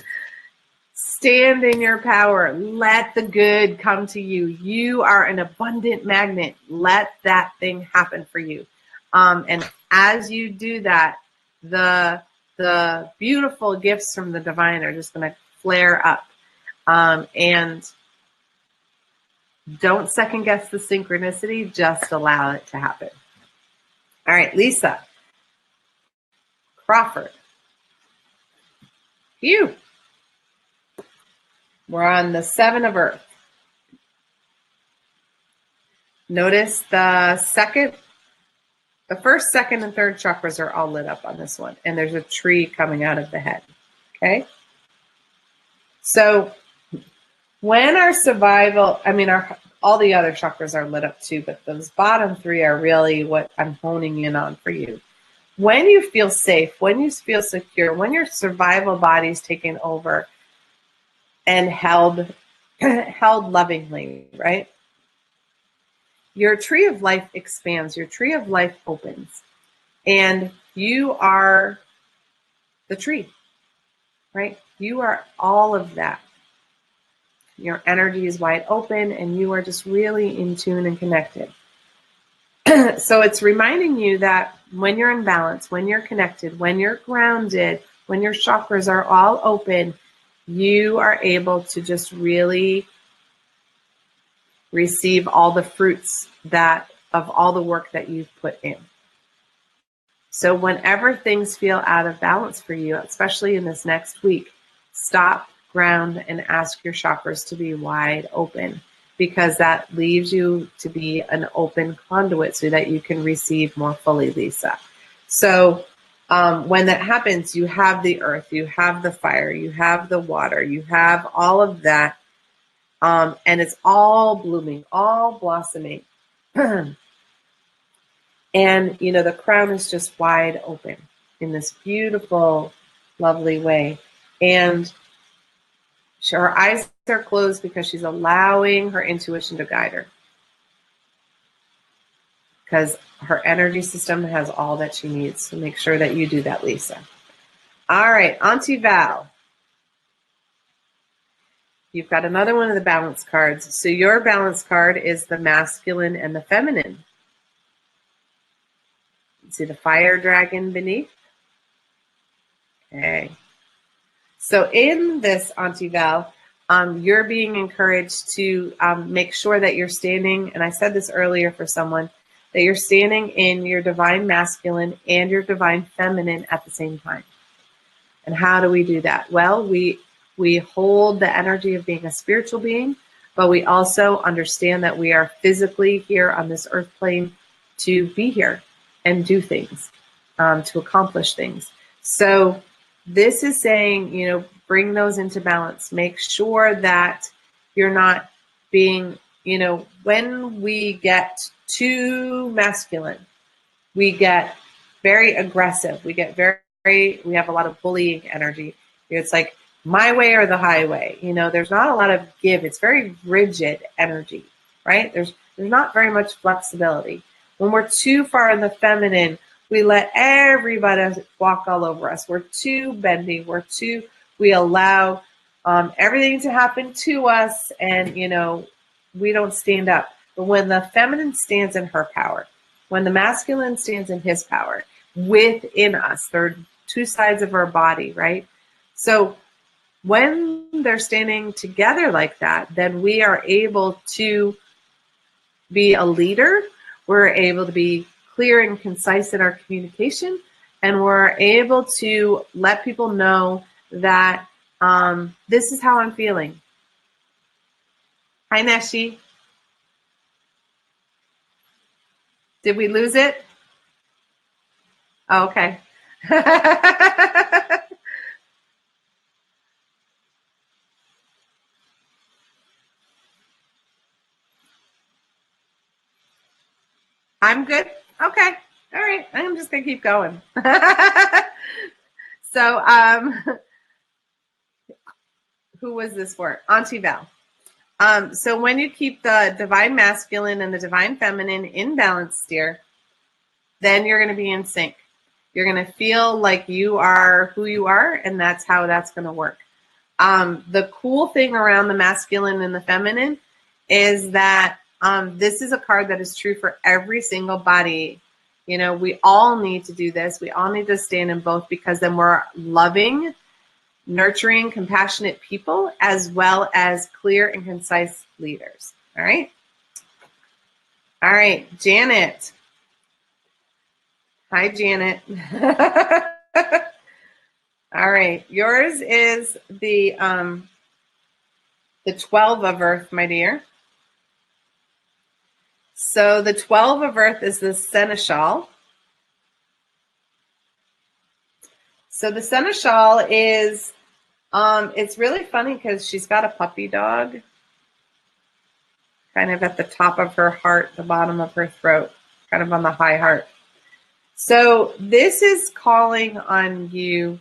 Stand in your power. Let the good come to you. You are an abundant magnet. Let that thing happen for you. And as you do that, the beautiful gifts from the divine are just going to flare up. And don't second guess the synchronicity. Just allow it to happen. All right, Lisa Crawford. You. We're on the 7 of Earth. Notice the first, second, and third chakras are all lit up on this one. And there's a tree coming out of the head. Okay? So when our survival, all the other chakras are lit up too, but those bottom 3 are really what I'm honing in on for you. When you feel safe, when you feel secure, when your survival body is taken over and held lovingly, right? Your tree of life expands, your tree of life opens, and you are the tree, right? You are all of that. Your energy is wide open, and you are just really in tune and connected. So it's reminding you that when you're in balance, when you're connected, when you're grounded, when your chakras are all open, you are able to just really receive all the fruits of all the work that you've put in. So whenever things feel out of balance for you, especially in this next week, stop, ground, and ask your chakras to be wide open, because that leaves you to be an open conduit so that you can receive more fully, Lisa. So when that happens, you have the earth, you have the fire, you have the water, you have all of that. And it's all blooming, all blossoming. And, the crown is just wide open in this beautiful, lovely way. And her eyes are closed because she's allowing her intuition to guide her. Because her energy system has all that she needs. So make sure that you do that, Lisa. All right, Auntie Val. You've got another one of the balance cards. So your balance card is the masculine and the feminine. See the fire dragon beneath? Okay. So in this, Auntie Val, you're being encouraged to make sure that you're standing, and I said this earlier for someone, that you're standing in your divine masculine and your divine feminine at the same time. And how do we do that? Well, we hold the energy of being a spiritual being, but we also understand that we are physically here on this earth plane to be here and do things, to accomplish things. So this is saying, bring those into balance. Make sure that you're not being, when we get too masculine, we get very aggressive. We get we have a lot of bullying energy. It's like my way or the highway. There's not a lot of give. It's very rigid energy, right? There's not very much flexibility. When we're too far in the feminine, we let everybody walk all over us. We're too bendy. We allow everything to happen to us, and, we don't stand up. But when the feminine stands in her power, when the masculine stands in his power within us, they're two sides of our body, right? So when they're standing together like that, then we are able to be a leader. We're able to be clear and concise in our communication, and we're able to let people know that this is how I'm feeling. Hi, Neshi. Did we lose it? Oh, okay. I'm good. Okay. All right, I'm just gonna keep going. So, who was this for? Auntie Val. So when you keep the divine masculine and the divine feminine in balance, dear, then you're going to be in sync. You're going to feel like you are who you are, and that's how that's going to work. The cool thing around the masculine and the feminine is that this is a card that is true for every single body. You know, we all need to do this. We all need to stand in both, because then we're loving, nurturing, compassionate people, as well as clear and concise leaders. All right. All right, Janet. Hi, Janet. All right, yours is the 12 of Earth, my dear. So the 12 of Earth is the Seneschal. So the Seneschal is, it's really funny because she's got a puppy dog kind of at the top of her heart, the bottom of her throat, kind of on the high heart. So this is calling on you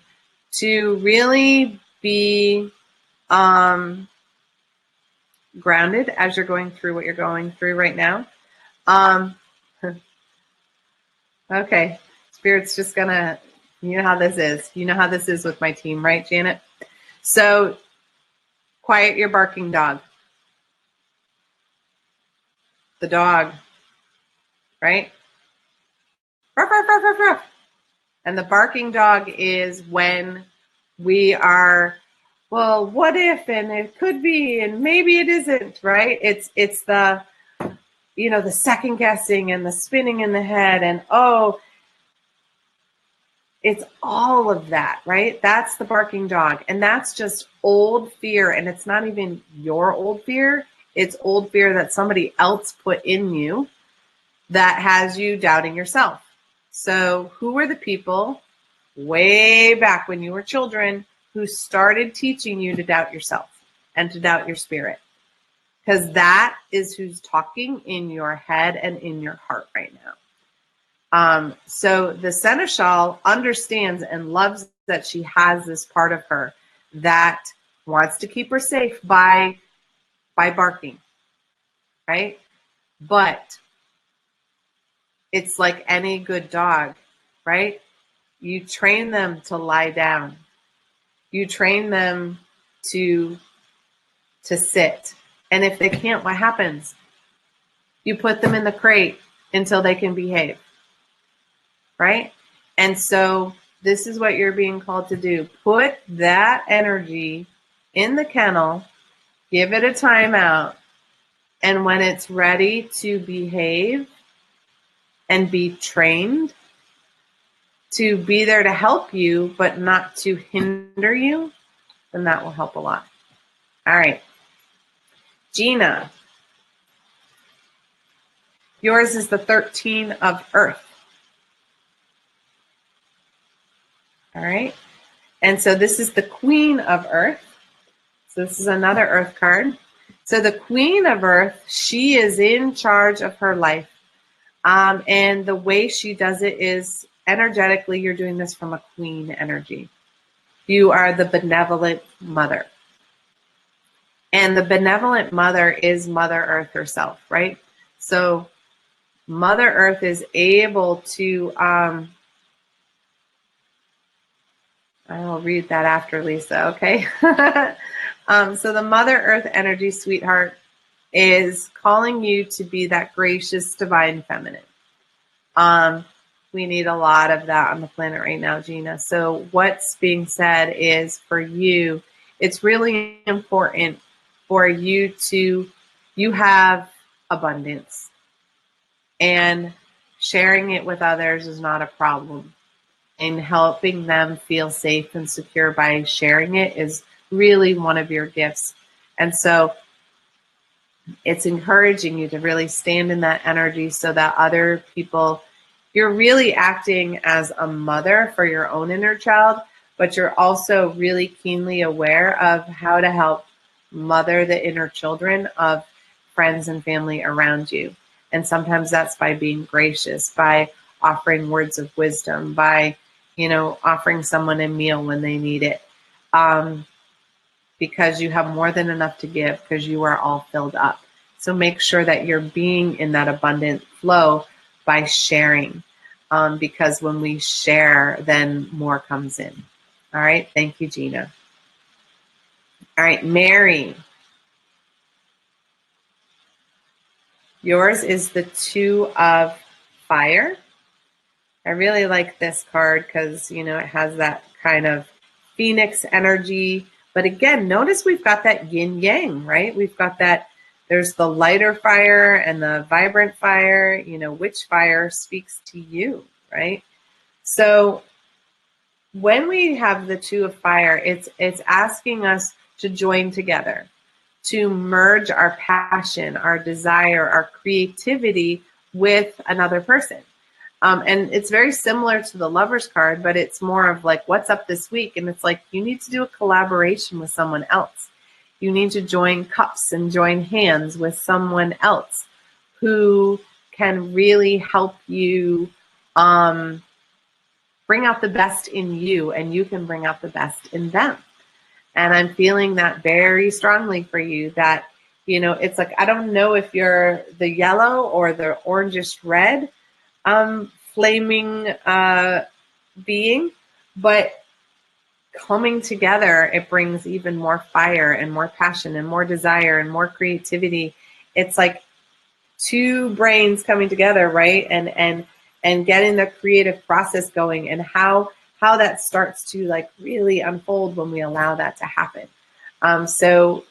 to really be grounded as you're going through what you're going through right now. Okay, Spirit's just gonna, you know how this is. You know how this is with my team, right, Janet? So quiet your barking dog. The dog, right? Ruff, ruff, ruff, ruff, ruff. And the barking dog is when we are, well, what if, and it could be, and maybe it isn't, right? It's the, you know, the second guessing and the spinning in the head, and it's all of that, right? That's the barking dog. And that's just old fear. And it's not even your old fear. It's old fear that somebody else put in you that has you doubting yourself. So who were the people way back when you were children who started teaching you to doubt yourself and to doubt your spirit? Because that is who's talking in your head and in your heart right now. So the Seneschal understands and loves that she has this part of her that wants to keep her safe by barking, right? But it's like any good dog, right? You train them to lie down. You train them to sit. And if they can't, what happens? You put them in the crate until they can behave, right? And so this is what you're being called to do. Put that energy in the kennel, give it a timeout, and when it's ready to behave and be trained to be there to help you, but not to hinder you, then that will help a lot. All right. Gina, yours is the 13 of Earth. All right. And so this is the Queen of Earth. So this is another Earth card. So the Queen of Earth, she is in charge of her life. And the way she does it is energetically, you're doing this from a queen energy. You are the benevolent mother. And the benevolent mother is Mother Earth herself, right? So Mother Earth is able to, I'll read that after Lisa, okay? So the Mother Earth energy, sweetheart, is calling you to be that gracious, divine feminine. We need a lot of that on the planet right now, Gina. So what's being said is for you, it's really important for you you have abundance, and sharing it with others is not a problem. And helping them feel safe and secure by sharing it is really one of your gifts. And so it's encouraging you to really stand in that energy so that other people, you're really acting as a mother for your own inner child, but you're also really keenly aware of how to help mother the inner children of friends and family around you. And sometimes that's by being gracious, by offering words of wisdom, by, offering someone a meal when they need it. Because you have more than enough to give, because you are all filled up. So make sure that you're being in that abundant flow by sharing. Because when we share, then more comes in. All right. Thank you, Gina. All right, Mary. Yours is the 2 of Fire. I really like this card because, it has that kind of phoenix energy. But again, notice we've got that yin yang, right? We've got that, there's the lighter fire and the vibrant fire. Which fire speaks to you, right? So when we have the 2 of Fire, it's asking us to join together, to merge our passion, our desire, our creativity with another person. And it's very similar to the Lover's card, but it's more of like, what's up this week? And it's like, you need to do a collaboration with someone else. You need to join cups and join hands with someone else who can really help you bring out the best in you, and you can bring out the best in them. And I'm feeling that very strongly for you, that, it's like, I don't know if you're the yellow or the orangish red flaming being, but coming together, it brings even more fire and more passion and more desire and more creativity. It's like 2 brains coming together, right? And getting the creative process going, and how that starts to like really unfold when we allow that to happen. So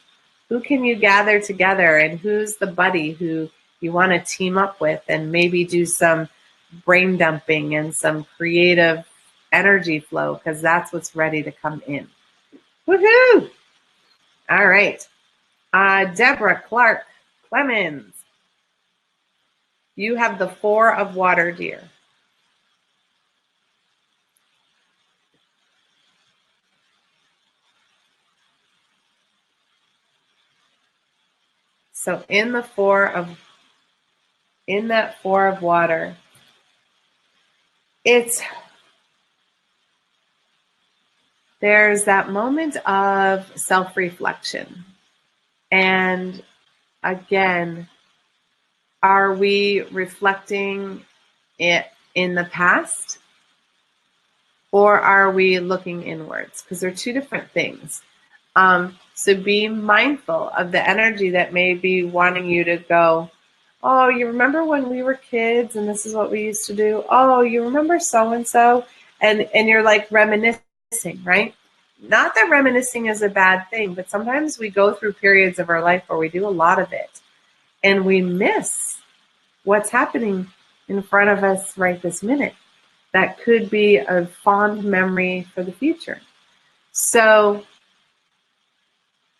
who can you gather together, and who's the buddy who you want to team up with and maybe do some brain dumping and some creative energy flow, because that's what's ready to come in. Woohoo! All right. Deborah Clark Clemens. You have the 4 of Water, dear. So in that 4 of Water, there's that moment of self-reflection. And again, are we reflecting it in the past, or are we looking inwards? Because they're 2 different things. So be mindful of the energy that may be wanting you to go, oh, you remember when we were kids and this is what we used to do? Oh, you remember so-and-so? And you're like reminiscing, right? Not that reminiscing is a bad thing, but sometimes we go through periods of our life where we do a lot of it, and we miss what's happening in front of us right this minute. That could be a fond memory for the future. So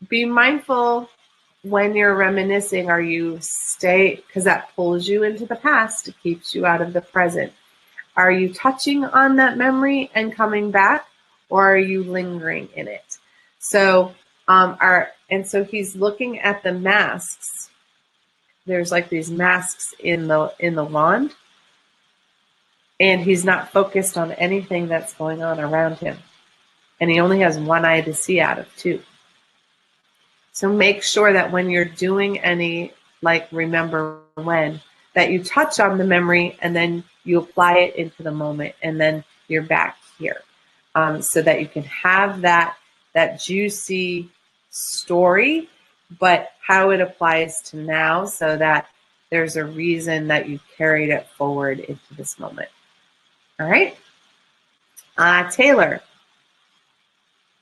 be mindful when you're reminiscing. Are you because that pulls you into the past, it keeps you out of the present. Are you touching on that memory and coming back, or are you lingering in it? So, so he's looking at the masks. There's like these masks in the wand, and he's not focused on anything that's going on around him. And he only has 1 eye to see out of 2. So make sure that when you're doing any, like remember when, that you touch on the memory and then you apply it into the moment, and then you're back here. So that you can have that juicy story, but how it applies to now, so that there's a reason that you carried it forward into this moment. All right. Taylor.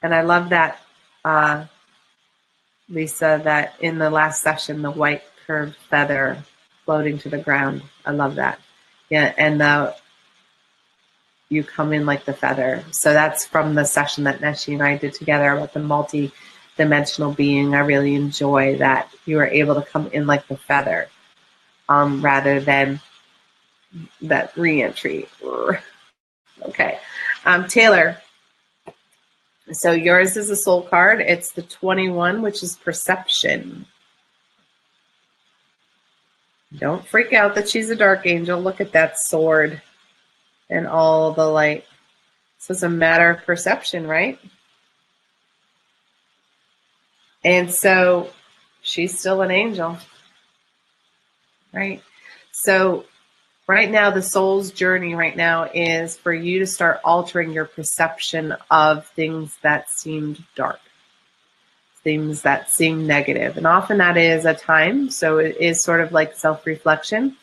And I love that, Lisa, that in the last session, the white curved feather floating to the ground. I love that. Yeah, and you come in like the feather. So that's from the session that Neshi and I did together about the multi-dimensional being. I really enjoy that you were able to come in like the feather, rather than that re-entry. Okay. Taylor. So yours is a soul card. It's the 21, which is perception. Don't freak out that she's a dark angel. Look at that sword. and all the light. So it's a matter of perception, right? And so she's still an angel, right? So right now, the soul's journey right now is for you to start altering your perception of things that seemed dark, things that seem negative. And often that is a time, so it is sort of like self-reflection,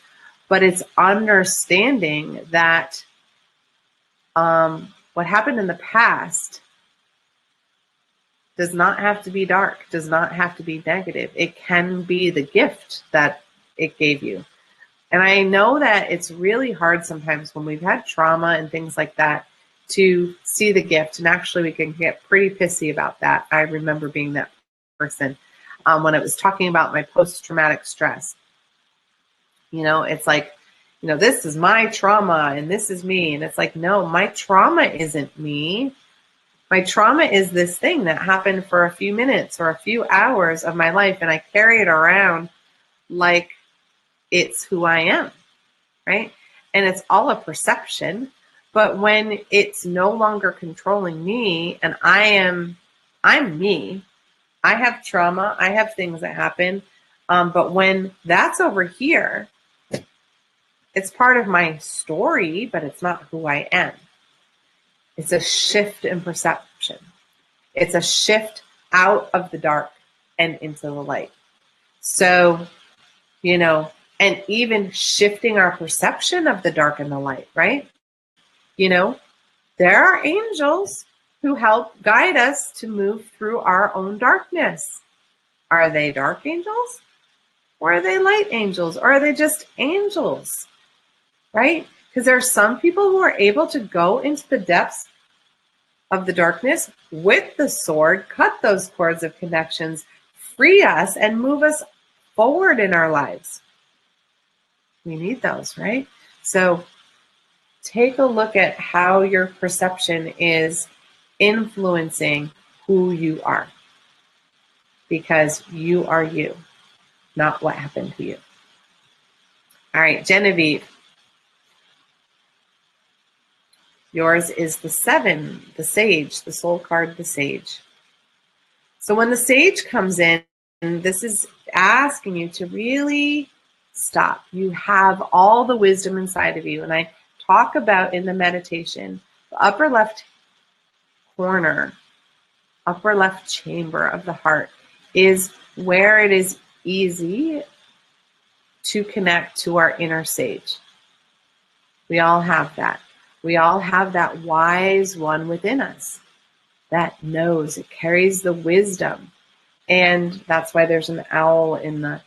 but it's understanding that what happened in the past does not have to be dark, does not have to be negative. It can be the gift that it gave you. And I know that it's really hard sometimes when we've had trauma and things like that to see the gift. And actually, we can get pretty pissy about that. I remember being that person when I was talking about my post-traumatic stress. You know, it's like, you know, this is my trauma and this is me. And it's like, no, my trauma isn't me. My trauma is this thing that happened for a few minutes or a few hours of my life. And I carry it around like it's who I am, right? And it's all a perception. But when it's no longer controlling me and I'm me, I have trauma, I have things that happen. But when that's over here, it's part of my story, but it's not who I am. It's a shift in perception. It's a shift out of the dark and into the light. So, you know, and even shifting our perception of the dark and the light, right? You know, there are angels who help guide us to move through our own darkness. Are they dark angels? Or are they light angels? Or are they just angels? Right? Because there are some people who are able to go into the depths of the darkness with the sword, cut those cords of connections, free us, and move us forward in our lives. We need those, right? So take a look at how your perception is influencing who you are. Because you are you, not what happened to you. All right, Genevieve. Yours is the 7, the Sage, the soul card, the Sage. So when the Sage comes in, this is asking you to really stop. You have all the wisdom inside of you. And I talk about in the meditation, the upper left corner, upper left chamber of the heart is where it is easy to connect to our inner sage. We all have that. We all have that wise one within us that knows, it carries the wisdom. And that's why there's an owl in the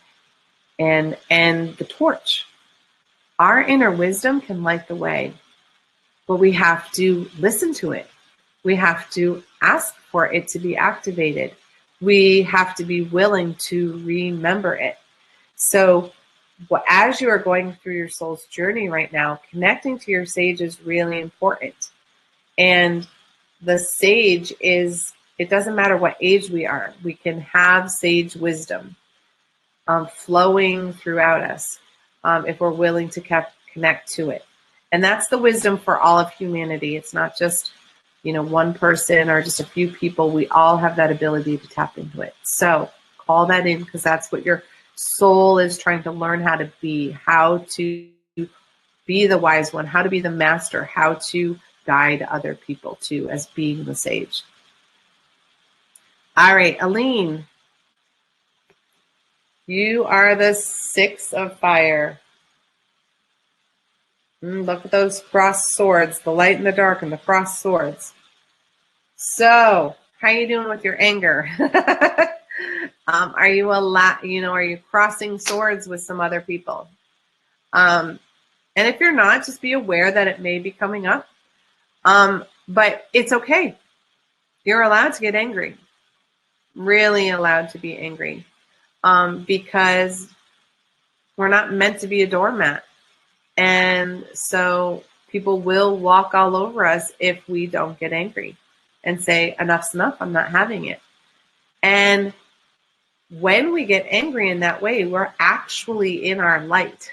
and the torch. Our inner wisdom can light the way, but we have to listen to it. We have to ask for it to be activated. We have to be willing to remember it. So as you are going through your soul's journey right now, connecting to your sage is really important. And the sage is, it doesn't matter what age we are, we can have sage wisdom flowing throughout us if we're willing to connect to it. And that's the wisdom for all of humanity. It's not just, you know, one person or just a few people. We all have that ability to tap into it. So call that in, because that's what your soul is trying to learn how to be, how to be the wise one, how to be the master, how to guide other people too, as being the sage. All right, Aline, you are the 6 of fire. Look at those crossed swords, the light and the dark and the crossed swords. So, how are you doing with your anger? Are you are you crossing swords with some other people? And if you're not, just be aware that it may be coming up. But it's okay. You're allowed to get angry. Really allowed to be angry. Because we're not meant to be a doormat. And so people will walk all over us if we don't get angry and say, enough's enough, I'm not having it. And when we get angry in that way, we're actually in our light.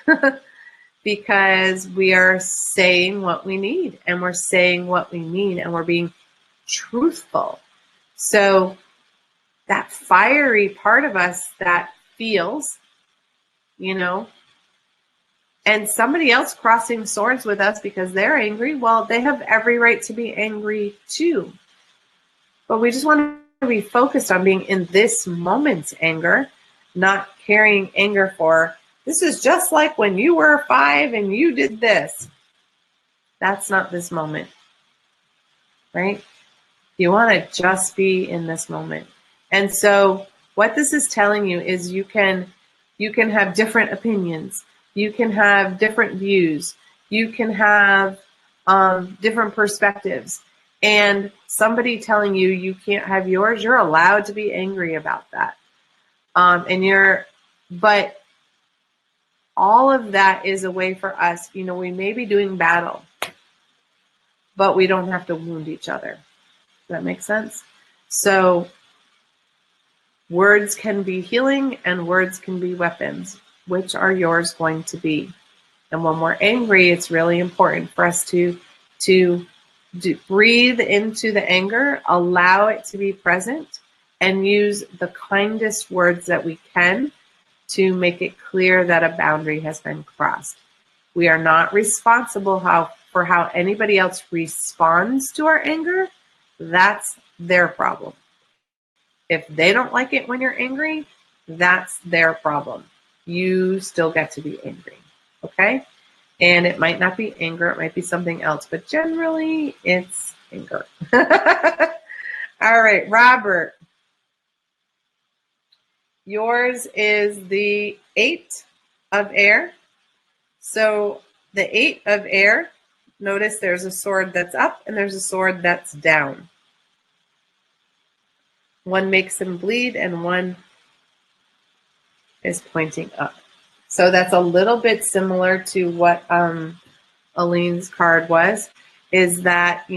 because we are saying what we need, and we're saying what we mean, and we're being truthful. So that fiery part of us that feels, and somebody else crossing swords with us because they're angry, well, they have every right to be angry too. But we just want to be focused on being in this moment's anger, not carrying anger for, this is just like when you were 5 and you did this. That's not this moment, right? You want to just be in this moment. And so what this is telling you is you can have different opinions. You can have different views. You can have different perspectives. And somebody telling you you can't have yours, you're allowed to be angry about that. But all of that is a way for us, we may be doing battle, but we don't have to wound each other. Does that make sense? So words can be healing and words can be weapons. Which are yours going to be? And when we're angry, it's really important for us to breathe into the anger, allow it to be present, and use the kindest words that we can to make it clear that a boundary has been crossed. We are not responsible for how anybody else responds to our anger. That's their problem. If they don't like it when you're angry, that's their problem. You still get to be angry, okay? And it might not be anger, it might be something else, but generally it's anger. All right, Robert. Yours is the 8 of air. So the 8 of air, notice there's a sword that's up and there's a sword that's down. One makes him bleed and one is pointing up. So that's a little bit similar to what Aline's card was, is that,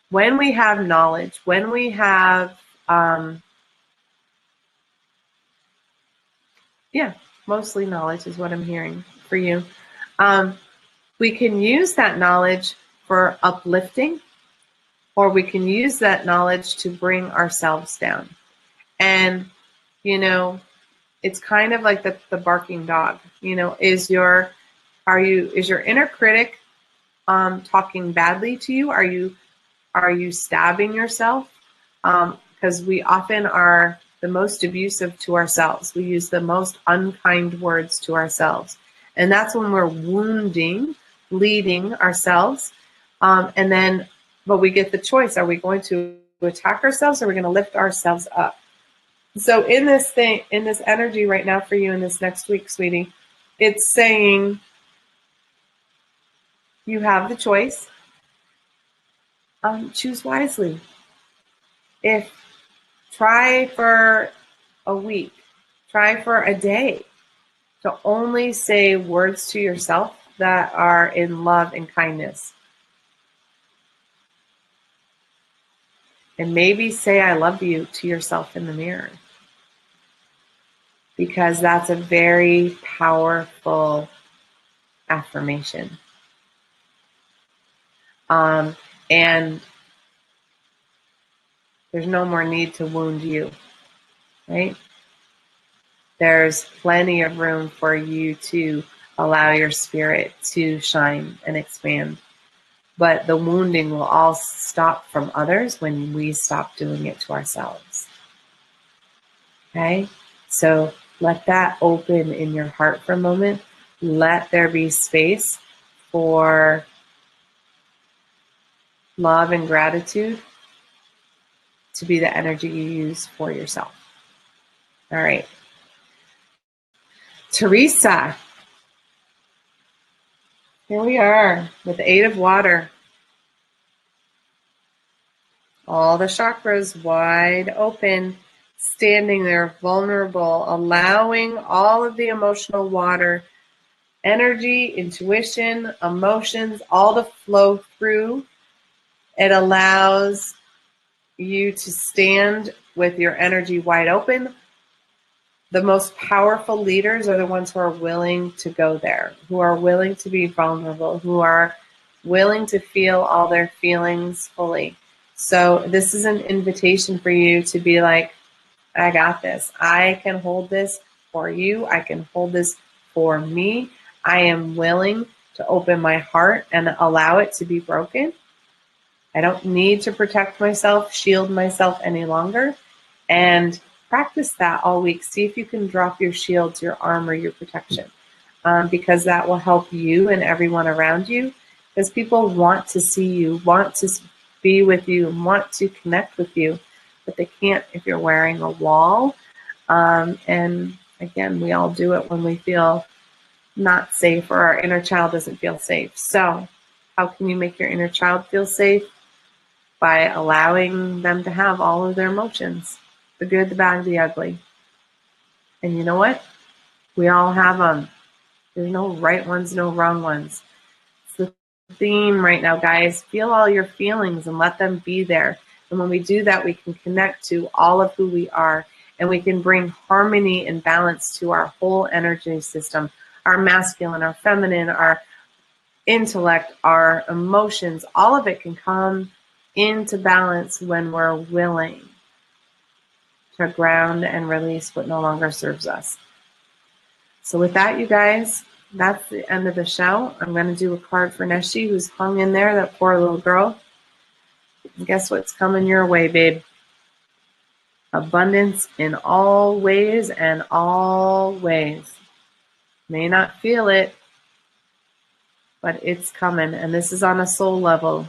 when we have knowledge, when we have, mostly knowledge is what I'm hearing for you. We can use that knowledge for uplifting, or we can use that knowledge to bring ourselves down. And, it's kind of like the barking dog, is your inner critic talking badly to you? Are you stabbing yourself? Because we often are the most abusive to ourselves. We use the most unkind words to ourselves. And that's when we're bleeding ourselves. But we get the choice. Are we going to attack ourselves, or are we going to lift ourselves up? So in this energy right now for you in this next week, sweetie, it's saying you have the choice. Choose wisely. Try for a week, try for a day to only say words to yourself that are in love and kindness. And maybe say I love you to yourself in the mirror, because that's a very powerful affirmation. And there's no more need to wound you, right? There's plenty of room for you to allow your spirit to shine and expand. But the wounding will all stop from others when we stop doing it to ourselves. Okay? So let that open in your heart for a moment. Let there be space for love and gratitude to be the energy you use for yourself. All right. Teresa. Here we are with the 8 of water. All the chakras wide open, standing there vulnerable, allowing all of the emotional water, energy, intuition, emotions, all to flow through. It allows you to stand with your energy wide open, the most powerful leaders are the ones who are willing to go there, who are willing to be vulnerable, who are willing to feel all their feelings fully. So this is an invitation for you to be like, I got this. I can hold this for you. I can hold this for me. I am willing to open my heart and allow it to be broken. I don't need to protect myself, shield myself any longer. And practice that all week. See if you can drop your shields, your armor, your protection, because that will help you and everyone around you. Because people want to see you, want to be with you, want to connect with you, but they can't if you're wearing a wall. And again, we all do it when we feel not safe or our inner child doesn't feel safe. So how can you make your inner child feel safe? By allowing them to have all of their emotions, the good, the bad, the ugly. And you know what? We all have them. There's no right ones, no wrong ones. It's the theme right now, guys. Feel all your feelings and let them be there. And when we do that, we can connect to all of who we are, and we can bring harmony and balance to our whole energy system, our masculine, our feminine, our intellect, our emotions. All of it can come into balance when we're willing to ground and release what no longer serves us. So with that, you guys, that's the end of the show. I'm going to do a card for Neshi, who's hung in there, that poor little girl. And guess what's coming your way, babe? Abundance in all ways and all ways. May not feel it, but it's coming. And this is on a soul level.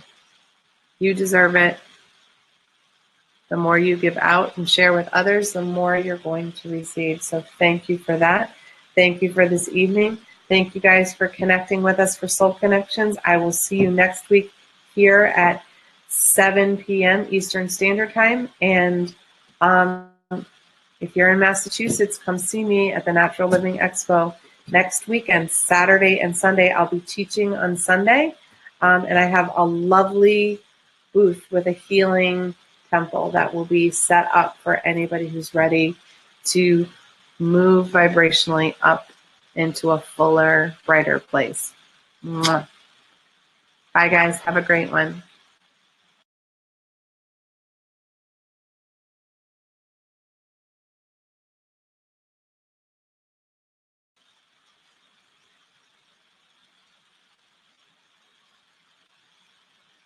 You deserve it. The more you give out and share with others, the more you're going to receive. So thank you for that. Thank you for this evening. Thank you guys for connecting with us for Soul Connections. I will see you next week here at 7 p.m. Eastern Standard Time. And if you're in Massachusetts, come see me at the Natural Living Expo next weekend, Saturday and Sunday. I'll be teaching on Sunday. And I have a lovely booth with a healing temple that will be set up for anybody who's ready to move vibrationally up into a fuller, brighter place. Mwah. Bye, guys. Have a great one.